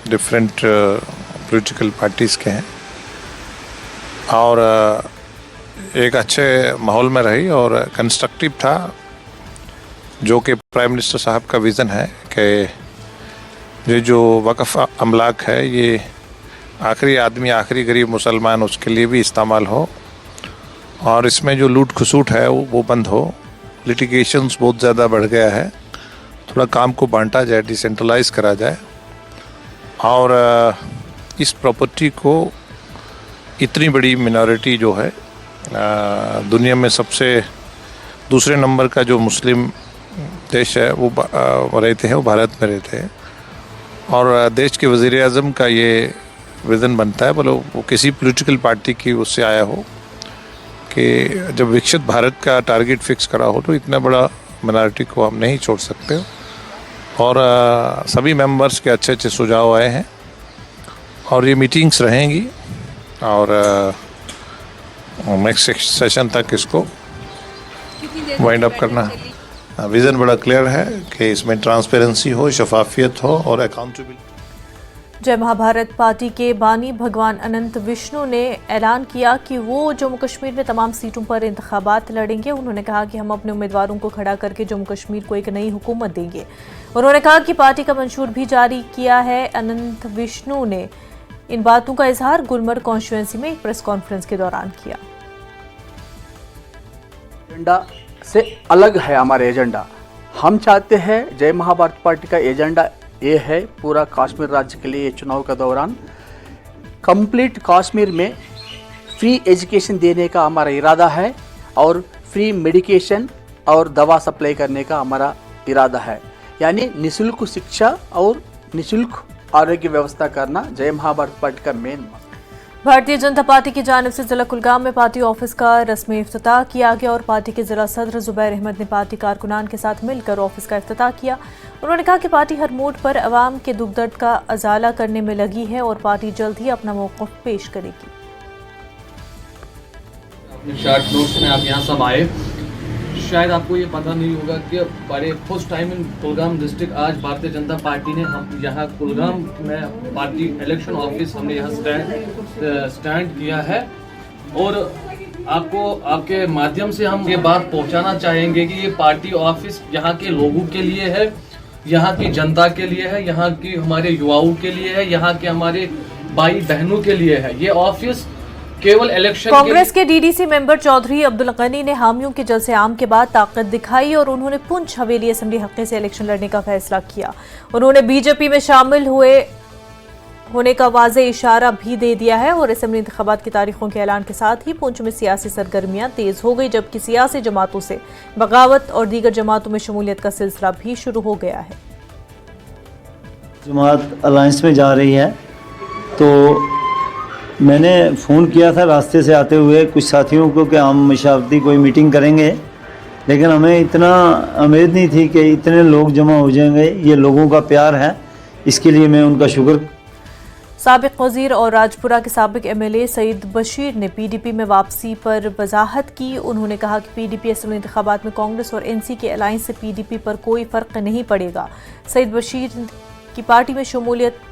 डिफरेंट पॉलिटिकल पार्टीज़ के हैं, और एक अच्छे माहौल में रही और कंस्ट्रक्टिव था। जो कि प्राइम मिनिस्टर साहब का विज़न है कि ये जो वक़्फ़ अमलाक है ये आखिरी आदमी, आखिरी गरीब मुसलमान, उसके लिए भी इस्तेमाल हो, और इसमें जो लूट खसूट है वो बंद हो। लिटिगेशंस बहुत ज़्यादा बढ़ गया है, थोड़ा काम को बांटा जाए, डिसेंट्रलाइज करा जाए, और इस प्रॉपर्टी को इतनी बड़ी मिनॉरिटी जो है दुनिया में सबसे दूसरे नंबर का जो मुस्लिम देश है वो रहते हैं, वो भारत में रहते हैं, और देश के वज़ीर आज़म का ये विज़न बनता है, बोलो वो किसी पॉलिटिकल पार्टी की उससे आया हो, कि जब विकसित भारत का टारगेट फिक्स करा हो तो इतना बड़ा मिनॉरिटी को हम नहीं छोड़ सकते। और सभी मेंबर्स के अच्छे अच्छे सुझाव आए हैं, और ये मीटिंग्स रहेंगी, और नेक्स्ट सेशन तक इसको वाइंड अप करना है। विज़न बड़ा क्लियर है कि इसमें ट्रांसपेरेंसी हो, शफाफियत हो और अकाउंटेबिलिटी। जय महाभारत पार्टी के बानी भगवान अनंत विष्णु ने ऐलान किया कि वो जम्मू कश्मीर में तमाम सीटों पर इंतखाबात लड़ेंगे। उन्होंने कहा कि हम अपने उम्मीदवारों को खड़ा करके जम्मू कश्मीर को एक नई हुकूमत देंगे। उन्होंने कहा कि पार्टी का मंशूर भी जारी किया है। अनंत विष्णु ने इन बातों का इजहार गुलमर्ग कॉन्स्टिट्यूंसी में एक प्रेस कॉन्फ्रेंस के दौरान किया। एजेंडा से अलग है हमारा एजेंडा। हम चाहते हैं जय महाभारत पार्टी का एजेंडा ये है पूरा कश्मीर राज्य के लिए चुनाव का दौरान कंप्लीट कश्मीर में फ्री एजुकेशन देने का हमारा इरादा है और फ्री मेडिकेशन और दवा सप्लाई करने का हमारा इरादा है, यानी निःशुल्क शिक्षा और निःशुल्क आरोग्य व्यवस्था करना जय महाभारत पार्टी का मेन। भारतीय जनता पार्टी की जानिब से जिला कुलगाम में पार्टी ऑफिस का रस्मी इफ्तिताह किया गया और पार्टी के जिला सदर जुबैर अहमद ने पार्टी कारकुनान के साथ मिलकर ऑफिस का इफ्तिताह किया। उन्होंने कहा कि पार्टी हर मोड़ पर अवाम के दुख दर्द का अजाला करने में लगी है और पार्टी जल्द ही अपना मौक़िफ़ पेश करेगी। अपने शॉर्ट नोट्स में आप यहाँ सब आए, शायद आपको ये पता नहीं होगा कि बड़े first time in Kulgam district आज भारतीय जनता पार्टी ने हम यहाँ कुलगाम में पार्टी इलेक्शन ऑफिस हमने यहाँ स्टैंड किया है और आपको आपके माध्यम से हम ये बात पहुँचाना चाहेंगे कि ये पार्टी ऑफिस यहाँ के लोगों के लिए है, यहाँ की जनता के लिए है, यहाँ की हमारे युवाओं के लिए है, यहाँ के हमारे भाई बहनों के लिए है। ये ऑफिस केवल इलेक्शन कांग्रेस के डीडीसी मेंबर चौधरी अब्दुल गनी ने हामियों के जलसे आम के बाद ताकत दिखाई और उन्होंने पुंछ हवेली असेंबली हल्के से इलेक्शन लड़ने का फैसला किया। उन्होंने बीजेपी में शामिल होने का वाज़ेह इशारा भी दे दिया है और असेंबली इंतखाबात की तारीखों के ऐलान के साथ ही पुंछ में सियासी सरगर्मियां तेज हो गई, जबकि सियासी जमातों से बगावत और दीगर जमातों में शमूलियत का सिलसिला भी शुरू हो गया है। जमात अलायंस में जा रही है तो मैंने फ़ोन किया था रास्ते से आते हुए कुछ साथियों को कि हम मशावरती कोई मीटिंग करेंगे, लेकिन हमें इतना उम्मीद नहीं थी कि इतने लोग जमा हो जाएंगे। ये लोगों का प्यार है, इसके लिए मैं उनका शुक्र। साबिक वजीर और राजपुरा के साबिक एमएलए सईद बशीर ने पीडीपी में वापसी पर वजाहत की। उन्होंने कहा कि पीडीपी असेंबली इंतखाबात में कांग्रेस और एनसी के अलायंस से पीडीपी पर कोई फ़र्क नहीं पड़ेगा। सईद बशीर की पार्टी में शमूलियत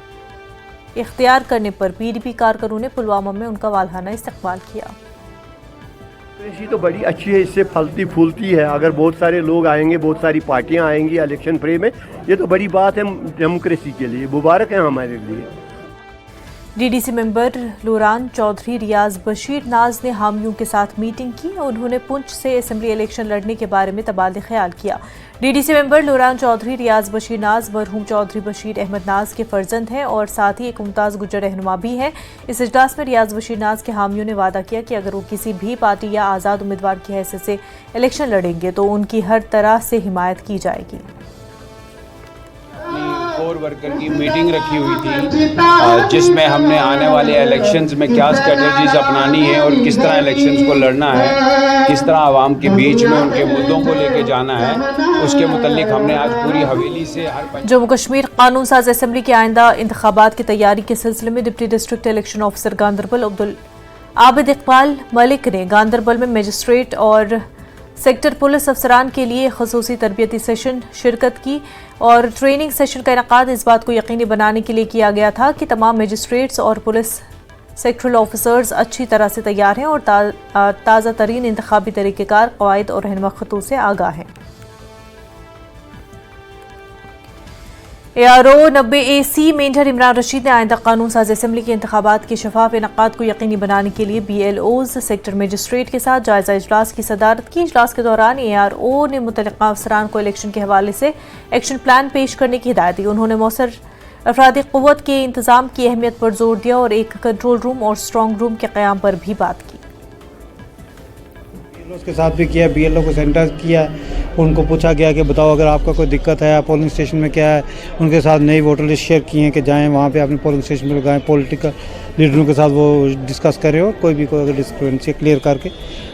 इख्तियार करने पर पीडीपी कारकुनों ने पुलवामा में उनका वालहाना इस्तकबाल किया। डेमोक्रेसी तो बड़ी अच्छी है, इससे फलती फूलती है। अगर बहुत सारे लोग आएंगे, बहुत सारी पार्टियां आएंगी इलेक्शन फ्रे में, ये तो बड़ी बात है डेमोक्रेसी के लिए, मुबारक है हमारे लिए। डीडीसी मेंबर लोरान चौधरी रियाज बशीर नाज ने हामियों के साथ मीटिंग की। उन्होंने पुंछ से असेंबली इलेक्शन लड़ने के बारे में तबादले ख्याल किया। डीडीसी मेंबर लोरान चौधरी रियाज बशीर नाज मरहूम चौधरी बशीर अहमद नाज के फर्जंद हैं और साथ ही एक मुमताज़ गुज्जर रहनुमा भी हैं। इस इजलास में रियाज बशीर नाज के हामियों ने वादा किया कि अगर वो किसी भी पार्टी या आज़ाद उम्मीदवार की हैसियत से इलेक्शन लड़ेंगे तो उनकी हर तरह से हिमायत की जाएगी। कोर वर्कर की मीटिंग रखी हुई थी जिसमें हमने आने वाले इलेक्शंस में क्या स्ट्रेटजीज अपनानी है और किस तरह इलेक्शंस को लड़ना है, किस तरह आवाम के बीच में उनके मुद्दों को लेके जाना है, उसके मुतालिक हमने आज पूरी हवेली से जम्मू कश्मीर कानून साज असेंबली के आइंदा इंतखाबात की तैयारी के सिलसिले में deputy district election officer Ganderbal Abdul Abid Iqbal Malik ने गांदरबल में मजिस्ट्रेट और सेक्टर पुलिस अफसरान के लिए खसूसी तरबियती सेशन शिरकत की और ट्रेनिंग सेशन का इनेकाद इस बात को यकीनी बनाने के लिए किया गया था कि तमाम मजिस्ट्रेट्स और पुलिस सेक्टरल ऑफिसर्स अच्छी तरह से तैयार हैं और ताज़ा तरीन इंतखाबी तरीक़ेकार क़वाइद और रहनुमा खतूत से आगाह हैं। ARO 90AC मेंढर इमरान रशीद ने आइंदा कानून साज असेंबली के इंतखाबात के शफाफ इनेकाद को यकीनी बनाने के लिए BLOs सेक्टर मजिस्ट्रेट के साथ जायजा इजलास की सदारत की। इजलास के दौरान ARO ने मुतल्लिका अफसरान को इलेक्शन के हवाले से एक्शन प्लान पेश करने की हिदायत दी। उन्होंने मौसर अफरादी क़ुव्वत के इंतज़ाम की अहमियत पर जोर दिया और एक कंट्रोल रूम और स्ट्रॉन्ग रूम के क़याम पर भी बात की। BLO के साथ भी किया, BLO को सेंटर किया, उनको पूछा गया कि बताओ अगर आपका कोई दिक्कत है पोलिंग स्टेशन में क्या है। उनके साथ नई वोटर लिस्ट शेयर की हैं कि जाएं वहाँ पे अपने पोलिंग स्टेशन में लगाएं, पॉलिटिकल लीडरों के साथ वो डिस्कस करें और कोई अगर डिस्क्रिपेंसी क्लियर करके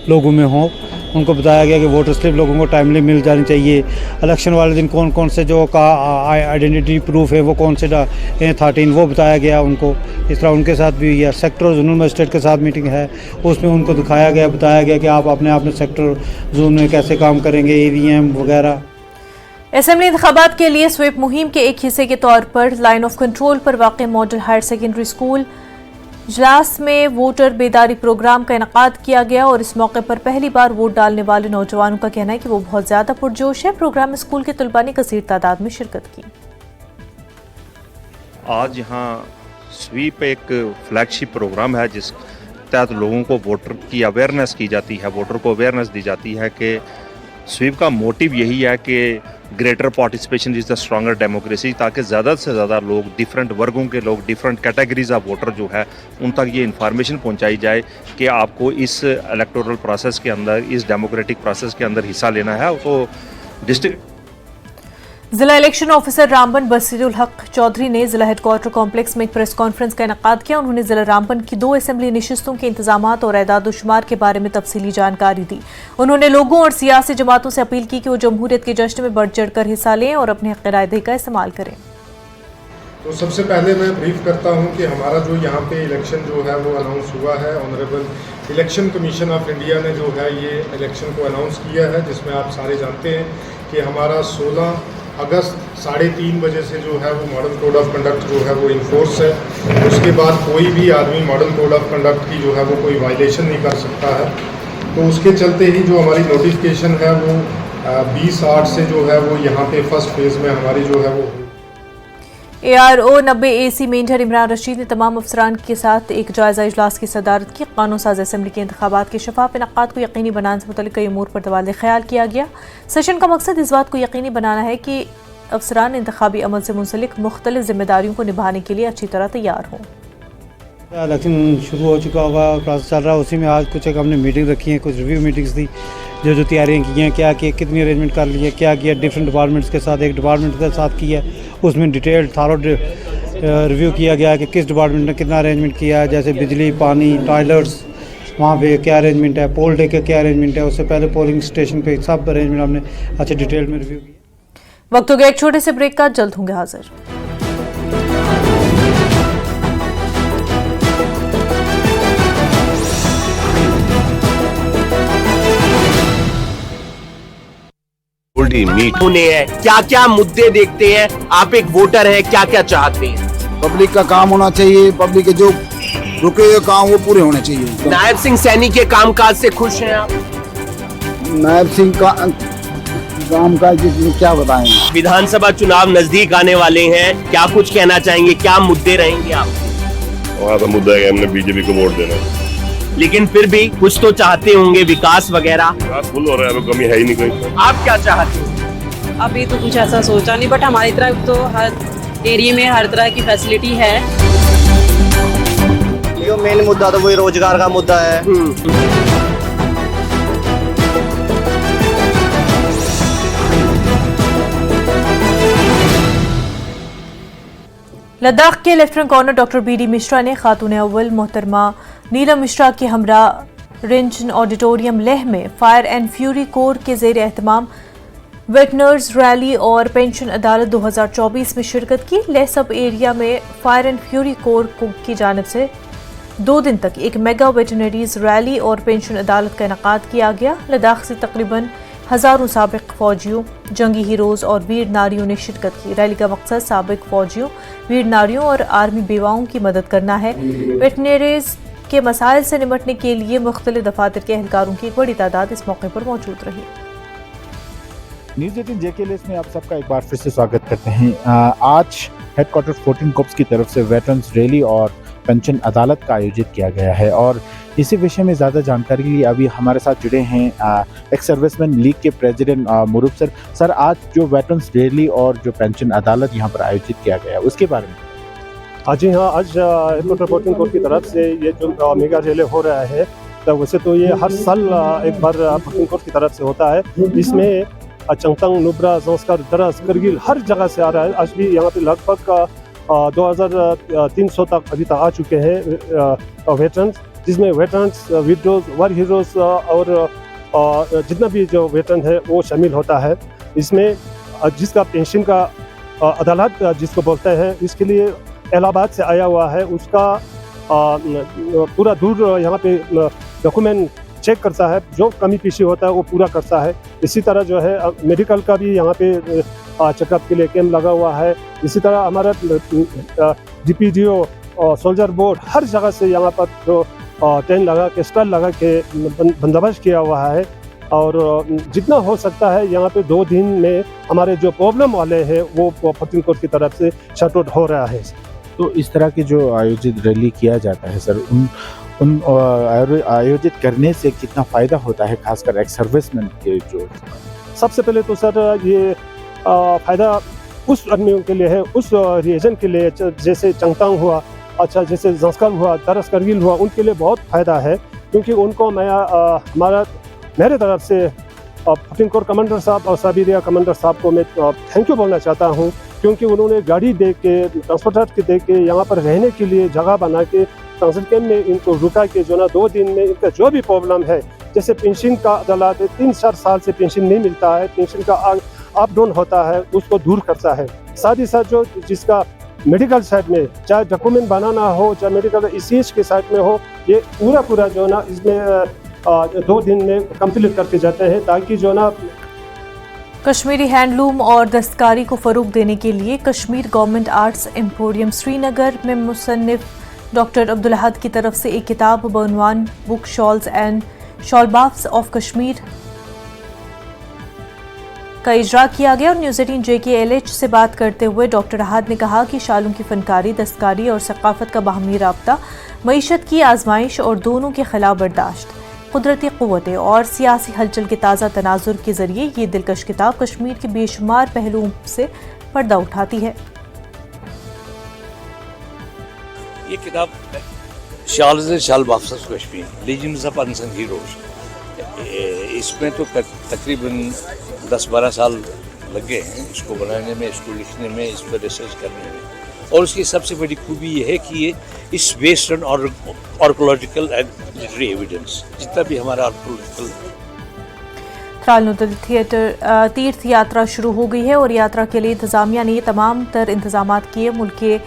लोगों में हो। उनको बताया गया कि वोटर स्लिप लोगों को टाइमली मिल जानी चाहिए। इलेक्शन वाले दिन कौन कौन से जो का आइडेंटिटी प्रूफ है वो कौन से 13 वो बताया गया उनको। इस तरह उनके साथ भी या सेक्टर और जोनल मजिस्ट्रेट के साथ मीटिंग है, उसमें उनको दिखाया गया, बताया गया कि आप अपने सेक्टर जोन में कैसे काम करेंगे, EVM वगैरह। असेंबली इंतखाबात के लिए स्वीप मुहिम के एक हिस्से के तौर पर लाइन ऑफ कंट्रोल पर वाक़ मॉडल हायर सेकेंडरी स्कूल इजलास में वोटर बेदारी प्रोग्राम का इनेकाद किया गया और इस मौके पर पहली बार वोट डालने वाले नौजवानों का कहना है कि वो बहुत ज़्यादा पुरजोश है। प्रोग्राम में स्कूल के तलबा ने कसीर तादाद में शिरकत की। आज यहाँ स्वीप एक फ्लैगशिप प्रोग्राम है जिस तहत लोगों को वोटर की अवेयरनेस की जाती है, वोटर को अवेयरनेस दी जाती है कि स्वीप का मोटिव यही है कि greater participation is the stronger democracy, ताकि ज़्यादा से ज़्यादा लोग, डिफरेंट वर्गों के लोग, डिफरेंट कैटेगरीज ऑफ वोटर जो है उन तक ये इन्फॉर्मेशन पहुंचाई जाए कि आपको इस इलेक्टोरल प्रोसेस के अंदर, इस डेमोक्रेटिक प्रोसेस के अंदर हिस्सा लेना है। तो डिस्ट्रिक्ट जिला इलेक्शन ऑफिसर रामबन बसीरुल हक चौधरी ने जिला हेडक्वार्टर कॉम्प्लेक्स में एक प्रेस कॉन्फ्रेंस का इनेकाद किया। उन्होंने जिला रामबन की 2 असेंबली नशिस्तों के इंतजामात और एदाद-ओ-शुमार के बारे में तफसीली जानकारी दी। उन्होंने लोगों और सियासी जमातों से अपील की कि वो जमहूरियत के जश्न में बढ़ चढ़कर हिस्सा लें और अपने हक़ राय का इस्तेमाल करें। तो सबसे पहले मैं ब्रीफ करता हूं कि हमारा जो यहाँ पे इलेक्शन जो है वो अनाउंस हुआ है। Honourable election commission of India ने जो है ये इलेक्शन को अनाउंस किया है, जिसमें आप सारे जानते हैं कि हमारा 16 अगस्त 3:30 बजे से जो है वो मॉडल कोड ऑफ कंडक्ट जो है वो इन्फोर्स है। उसके बाद कोई भी आदमी मॉडल कोड ऑफ कंडक्ट की जो है वो कोई वायलेशन नहीं कर सकता है। तो उसके चलते ही जो हमारी नोटिफिकेशन है वो 20/8 से जो है वो यहाँ पे फर्स्ट फेज़ में हमारी जो है वो ARO 90 AC मेंढर इमरान रशीद ने तमाम अफसरान के साथ एक जायजा इजलास की सदारत की। कानून साज असेंबली के इंतखाबात के शफाफ इनेकाद को यकीनी बनाने से मुतल्लिक़ कई उमूर पर तबादला ख्याल किया गया। सेशन का मकसद इस बात को यकीनी बनाना है कि अफसरान इंतखाबी अमल से मुंसलिक मुख्तलिफ जिम्मेदारियों को निभाने के लिए अच्छी तरह तैयार हों। इलेक्शन शुरू हो चुका होगा, प्रोसेस चल रहा है, उसी में आज कुछ एक हमने मीटिंग रखी है, कुछ रिव्यू मीटिंग्स थी, जो तैयारियां की हैं, क्या किया, कितनी अरेंजमेंट कर ली है, क्या किया डिफरेंट डिपार्टमेंट्स के साथ, एक डिपार्टमेंट के साथ किया, उसमें डिटेल्ड थारो रिव्यू किया गया कि किस डिपार्टमेंट ने कितना अरेंजमेंट किया है, जैसे बिजली, पानी, टॉयलेट्स, वहाँ पे क्या अरेंजमेंट है, पोल डे का क्या अरेंजमेंट है, उससे पहले पोलिंग स्टेशन पे सब अरेंजमेंट हमने अच्छे डिटेल में रिव्यू किया। वक्त हो गया एक छोटे से ब्रेक का, जल्द होंगे हाजिर। मीट होने हैं, क्या क्या मुद्दे देखते हैं, आप एक वोटर हैं, क्या क्या चाहते हैं? पब्लिक का काम होना चाहिए, पब्लिक के जो रुके हुए काम वो पूरे होने चाहिए। नायब सिंह सैनी के कामकाज से खुश हैं आप? नायब सिंह का कामकाज क्या बताएं। विधानसभा चुनाव नजदीक आने वाले हैं, क्या कुछ कहना चाहेंगे, क्या मुद्दे रहेंगे आप? वहाँ तो मुद्दा है कि हमने बीजेपी को वोट देना, लेकिन फिर भी कुछ तो चाहते होंगे, विकास वगैरह। फुल हो रहा है, कमी है ही नहीं कोई। आप क्या चाहते हैं? अभी तो कुछ ऐसा सोचा नहीं, बट हमारी तरफ तो हर एरिया में हर तरह की फैसिलिटी है। जो मेन मुद्दा तो वही रोजगार का मुद्दा है। लद्दाख के lieutenant governor doctor BD Mishra ने खातून अव्वल मोहतरमा नीलम मिश्रा के हमरा रेंजन ऑडिटोरियम लेह में फायर एंड फ्यूरी कोर के ज़ेर एहतमाम वेटनर्स रैली और पेंशन अदालत 2024 में शिरकत की। लेह सब एरिया में फायर एंड फ्यूरी कोर की जानिब से 2 दिन तक एक मेगा वेटनरीज रैली और पेंशन अदालत का इनेकाद किया गया। लद्दाख से तकरीबन हज़ारों साबिक फौजियों, जंगी हीरोज़ और वीर नारियों ने शिरकत की। रैली का मकसद साबिक फौजियों, वीर नारियों और आर्मी बेवाओं की मदद करना है। वेटनरीज के मसाइल से निपटने के लिए मुख्तलिफ दफातर के एहलकारों की एक बड़ी तादाद इस मौके पर मौजूद रही। न्यूज़ 18 JK लिस्ट में आप सबका एक बार फिर से स्वागत करते हैं। आज हेडक्वार्टर 14 कोप्स की तरफ से वेटरन्स रैली और पेंशन अदालत का आयोजित किया गया है और इसी विषय में ज़्यादा जानकारी के लिए अभी हमारे साथ जुड़े हैं एक्स सर्विसमैन लीग के प्रेसिडेंट मुरूब सर। सर, आज जो वेटरन्स रैली और जो पेंशन अदालत यहाँ पर आयोजित किया गया उसके बारे में। जी हाँ, आज हेडक्वार्टर 14 कोर्ट की तरफ से ये जो मेगा रैली हो रहा है, तो वैसे तो ये हर साल एक बार 14 कोर्ट की तरफ से होता है। इसमें चंगतंग, नुब्रा, संस्कार, दरस, करगिल हर जगह से आ रहा है। आज भी यहाँ पे लगभग 2300 तक अभी तक आ चुके हैं वेटरन्स, जिसमें वेटरन्स, विडोज, वार हीरोज और जितना भी जो वेटरन है वो शामिल होता है। इसमें जिसका पेंशन का अदालत जिसको बोलते हैं, इसके लिए इलाहाबाद से आया हुआ है, उसका पूरा दूर यहाँ पे डॉक्यूमेंट चेक करता है, जो कमी पीछे होता है वो पूरा करता है। इसी तरह जो है मेडिकल का भी यहाँ पे चेकअप के लिए कैंप लगा हुआ है। इसी तरह हमारा DPDO और सोल्जर बोर्ड हर जगह से यहाँ पर जो टेंट लगा के स्टॉल लगा के बंदोबस्त किया हुआ है और जितना हो सकता है यहाँ पे 2 दिन में हमारे जो प्रॉब्लम वाले हैं वो 14 कोर्ट की तरफ से शट आउट हो रहा है। तो इस तरह की जो आयोजित रैली किया जाता है सर, उन आयोजित करने से कितना फ़ायदा होता है, खासकर एक्स सर्विसमैन के जो? सबसे पहले तो सर ये फ़ायदा उस आदमियों के लिए है, उस रीजन के लिए, जैसे चंगतांग हुआ, अच्छा जैसे जंस्कर हुआ, दरस करगिल हुआ, उनके लिए बहुत फ़ायदा है क्योंकि उनको मैं मेरे तरफ से 14 कोर कमांडर साहब और सब एरिया कमांडर साहब को मैं थैंक यू बोलना चाहता हूँ क्योंकि उन्होंने गाड़ी दे के, ट्रांसपोर्टर के दे के, यहाँ पर रहने के लिए जगह बना के ट्रांजिट कैंप में इनको रुका के जो ना 2 दिन में इनका जो भी प्रॉब्लम है, जैसे पेंशन का अदालत 3-4 साल से पेंशन नहीं मिलता है, पेंशन का अप डाउन होता है, उसको दूर करता है। साथ ही साथ जो जिसका मेडिकल साइड में चाहे डॉक्यूमेंट बनाना हो, चाहे मेडिकल ECH के साइड में हो, ये पूरा जो ना इसमें 2 दिन में कंप्लीट करके जाते हैं ताकि जो ना कश्मीरी हैंडलूम और दस्तकारी को फ़रोग देने के लिए Kashmir government arts emporium Srinagar में मुसन्निफ डॉक्टर अब्दुल अहद की तरफ से एक किताब बउनवान बुक शॉल्स एंड शॉलबाफ्स ऑफ कश्मीर का इजरा किया गया और न्यूज़ 18 JKLH से बात करते हुए डॉक्टर अहद ने कहा कि शालों की फनकारी, दस्तकारी और सकाफत का बाहमी राब्ता, मईशत की आजमाइश और दोनों के खिलाफ बर्दाश्त, कुदरती क़ुव्वतें और सियासी हलचल के ताज़ा तनाजुर के ज़रिए ये दिलकश किताब कश्मीर के बेशुमार पहलुओं से पर्दा उठाती है। ये किताब शाल्स शॉलबाफ्स of Kashmir, legends of unsung heroes, इसमें तो तकरीबन 10-12 साल लग गए हैं इसको बनाने में, इसको लिखने में, इस पर रिसर्च करने में। और उसकी सबसे बड़ी खूबी ये है कि ये इस based on archaeological and literary evidence, जितना भी हमारा आर्कोलॉजिकल। थ्राल नूदल थिएटर तीर्थ यात्रा शुरू हो गई है और यात्रा के लिए इंतजामिया ने तमाम तर इंतजाम किए। मुल्क के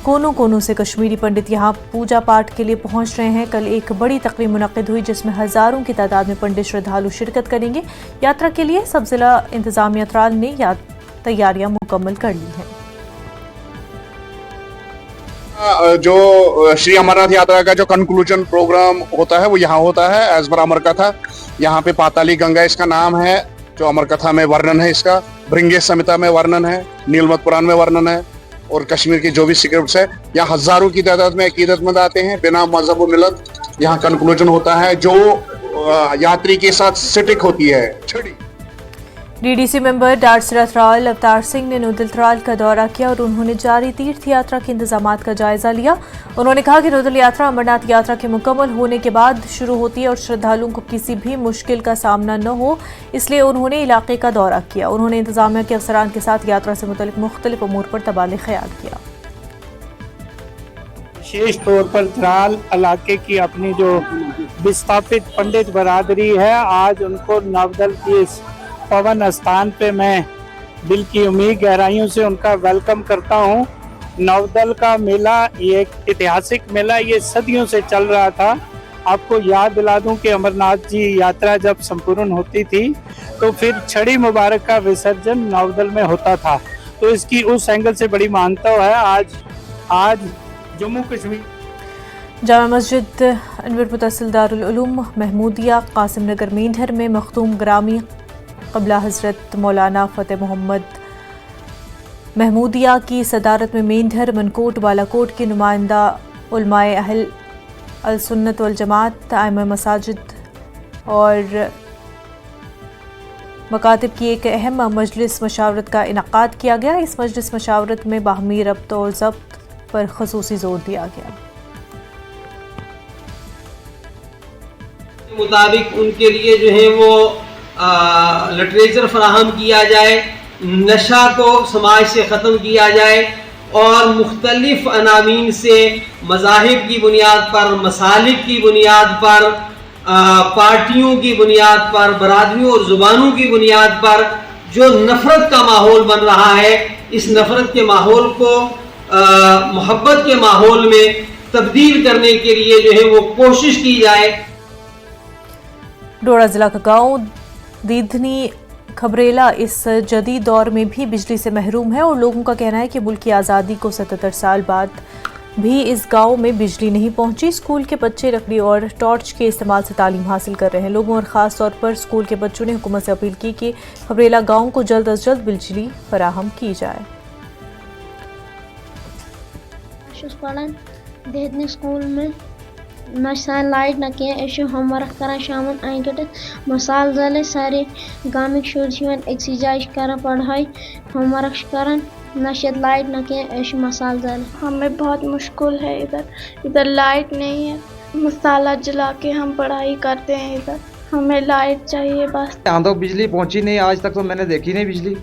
कोनों कोनों से कश्मीरी पंडित यहाँ पूजा पाठ के लिए पहुँच रहे हैं। कल एक बड़ी तकरीब मुनक़िद हुई जिसमें हज़ारों की तादाद में पंडित श्रद्धालु शिरकत करेंगे। यात्रा के लिए सब जिला इंतजामिया थ्राल ने तैयारियां मुकम्मल कर ली हैं। जो श्री अमरनाथ यात्रा का जो कंक्लूजन प्रोग्राम होता है वो यहाँ होता है एज पर अमर कथा। यहाँ पे पाताली गंगा इसका नाम है, जो अमर कथा में वर्णन है इसका, भृंगेश संहिता में वर्णन है, नीलमत पुराण में वर्णन है और कश्मीर की जो भी स्क्रिप्ट्स है। यहाँ हजारों की तादाद में अकीदतमंद आते हैं बिना मजहब व मिलत। यहाँ कंक्लूजन होता है जो यात्री के साथ सिटिक होती है छड़ी। DDC मेंबर डारसरा थ्राल अवतार सिंह ने नूदल थ्राल का दौरा किया और उन्होंने जारी तीर्थ यात्रा के इंतजामात का जायजा लिया। उन्होंने कहा कि नूदल यात्रा अमरनाथ यात्रा के मुकम्मल होने के बाद शुरू होती है और श्रद्धालुओं को किसी भी मुश्किल का सामना न हो, इसलिए उन्होंने इलाके का दौरा किया। उन्होंने इंतजामिया के अफसरान के साथ यात्रा से मुतल्लिक मुख्तलिफ अमूर पर तबादले ख्याल किया। विशेष तौर पर थ्राल इलाके की अपनी जो विस्थापित पंडित बरादरी है, आज उनको नवदल की इस पवन स्थान पे मैं दिल की उम्मीद गहराइयों से उनका वेलकम करता हूँ। नवदल का मेला ये एक ऐतिहासिक मेला, ये सदियों से चल रहा था। आपको याद दिला दूं कि अमरनाथ जी यात्रा जब संपूर्ण होती थी तो फिर छड़ी मुबारक का विसर्जन नवदल में होता था, तो इसकी उस एंगल से बड़ी मान्यता है। आज जम्मू कश्मीर जामा मस्जिद अनवर मुतसिल दारुल उलूम महमूदिया कासिम नगर मेंढर में मखदूम ग्रामी क़ब्ला हज़रत मौलाना फ़तेह मोहम्मद महमूदिया की सदारत में मेंढर, मनकोट, बालाकोट के नुमाइंदा उलमाए अहल अल सुन्नत वल जमात, आइमा मसाजिद और मकातिब की एक अहम मजलिस मशावरत का इनक़ाद किया गया। इस मजलिस मशावरत में बाहमी रब्त और ज़ब्त पर ख़ुसूसी जोर दिया गया। मुताबिक उनके लिए जो है वो लिटरेचर फराहम किया जाए, नशा को समाज से ख़त्म किया जाए और मुख्तलिफ अनामीन से मज़ाहिब की बुनियाद पर, मसालिक की बुनियाद पर, पार्टियों की बुनियाद पर, बरादरियों और ज़ुबानों की बुनियाद पर जो नफ़रत का माहौल बन रहा है, इस नफ़रत के माहौल को मोहब्बत के माहौल में तब्दील करने के लिए जो है वो कोशिश की जाए। डोडा जिला का गांव दीधनी खबरेला इस जदीद दौर में भी बिजली से महरूम है और लोगों का कहना है कि मुल्क की आज़ादी को 77 साल बाद भी इस गांव में बिजली नहीं पहुंची। स्कूल के बच्चे लकड़ी और टॉर्च के इस्तेमाल से तालीम हासिल कर रहे हैं। लोगों और ख़ास तौर पर स्कूल के बच्चों ने हुकूमत से अपील की कि खबरेला गांव को जल्द अज जल्द बिजली फराहम की जाए। पढ़ान देहतनी स्कूल में न सान लाइट न कह होमवर्क कर शाम आई कट मसाल जले सारे गामिक शुर एक जाय कर पढ़ाई होमवर्क कर न लाइट न कह मसाल जले। हमें बहुत मुश्किल है इधर लाइट नहीं है, मसाला जला के हम पढ़ाई करते हैं। इधर हमें लाइट चाहिए बस। यहाँ तो बिजली पहुँची नहीं, आज तक तो मैंने देखी नहीं बिजली।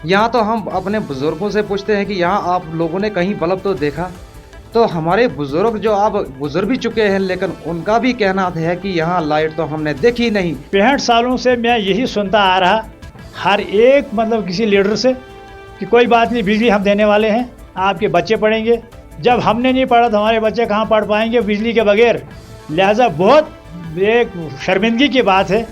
यहाँ तो हम अपने बुजुर्गों से पूछते हैं कि यहाँ आप लोगों ने कहीं बल्ब तो देखा, तो हमारे बुजुर्ग जो आप गुजर भी चुके हैं लेकिन उनका भी कहना है कि यहाँ लाइट तो हमने देखी नहीं। 65 सालों से मैं यही सुनता आ रहा हर एक किसी लीडर से कि कोई बात नहीं, बिजली हम देने वाले हैं, आपके बच्चे पढ़ेंगे। जब हमने नहीं पढ़ा तो हमारे बच्चे कहाँ पढ़ पाएंगे बिजली के बगैर। लिहाजा बहुत एक शर्मिंदगी की बात है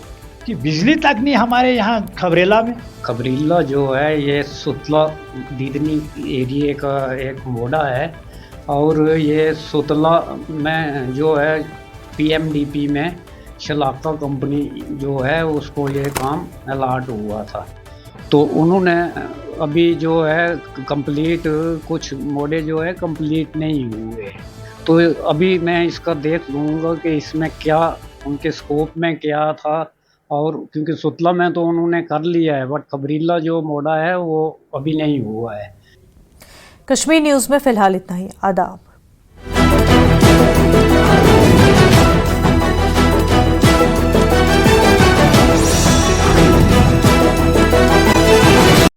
कि बिजली तक नहीं हमारे यहाँ खबरेला में। खबरीला जो है ये सुतला दीदनी एरिया का एक मोड़ा है और ये सुतला में जो है पीएमडीपी में शलाका कंपनी जो है उसको ये काम अलाट हुआ था, तो उन्होंने अभी जो है कंप्लीट कुछ मोड़े जो है कंप्लीट नहीं हुए। तो अभी मैं इसका देख लूँगा कि इसमें क्या उनके स्कोप में क्या था, और क्योंकि सुतला में तो उन्होंने कर लिया है बट खबरीला जो मोड़ा है वो अभी नहीं हुआ है। कश्मीर न्यूज़ में फिलहाल इतना ही। आदाब।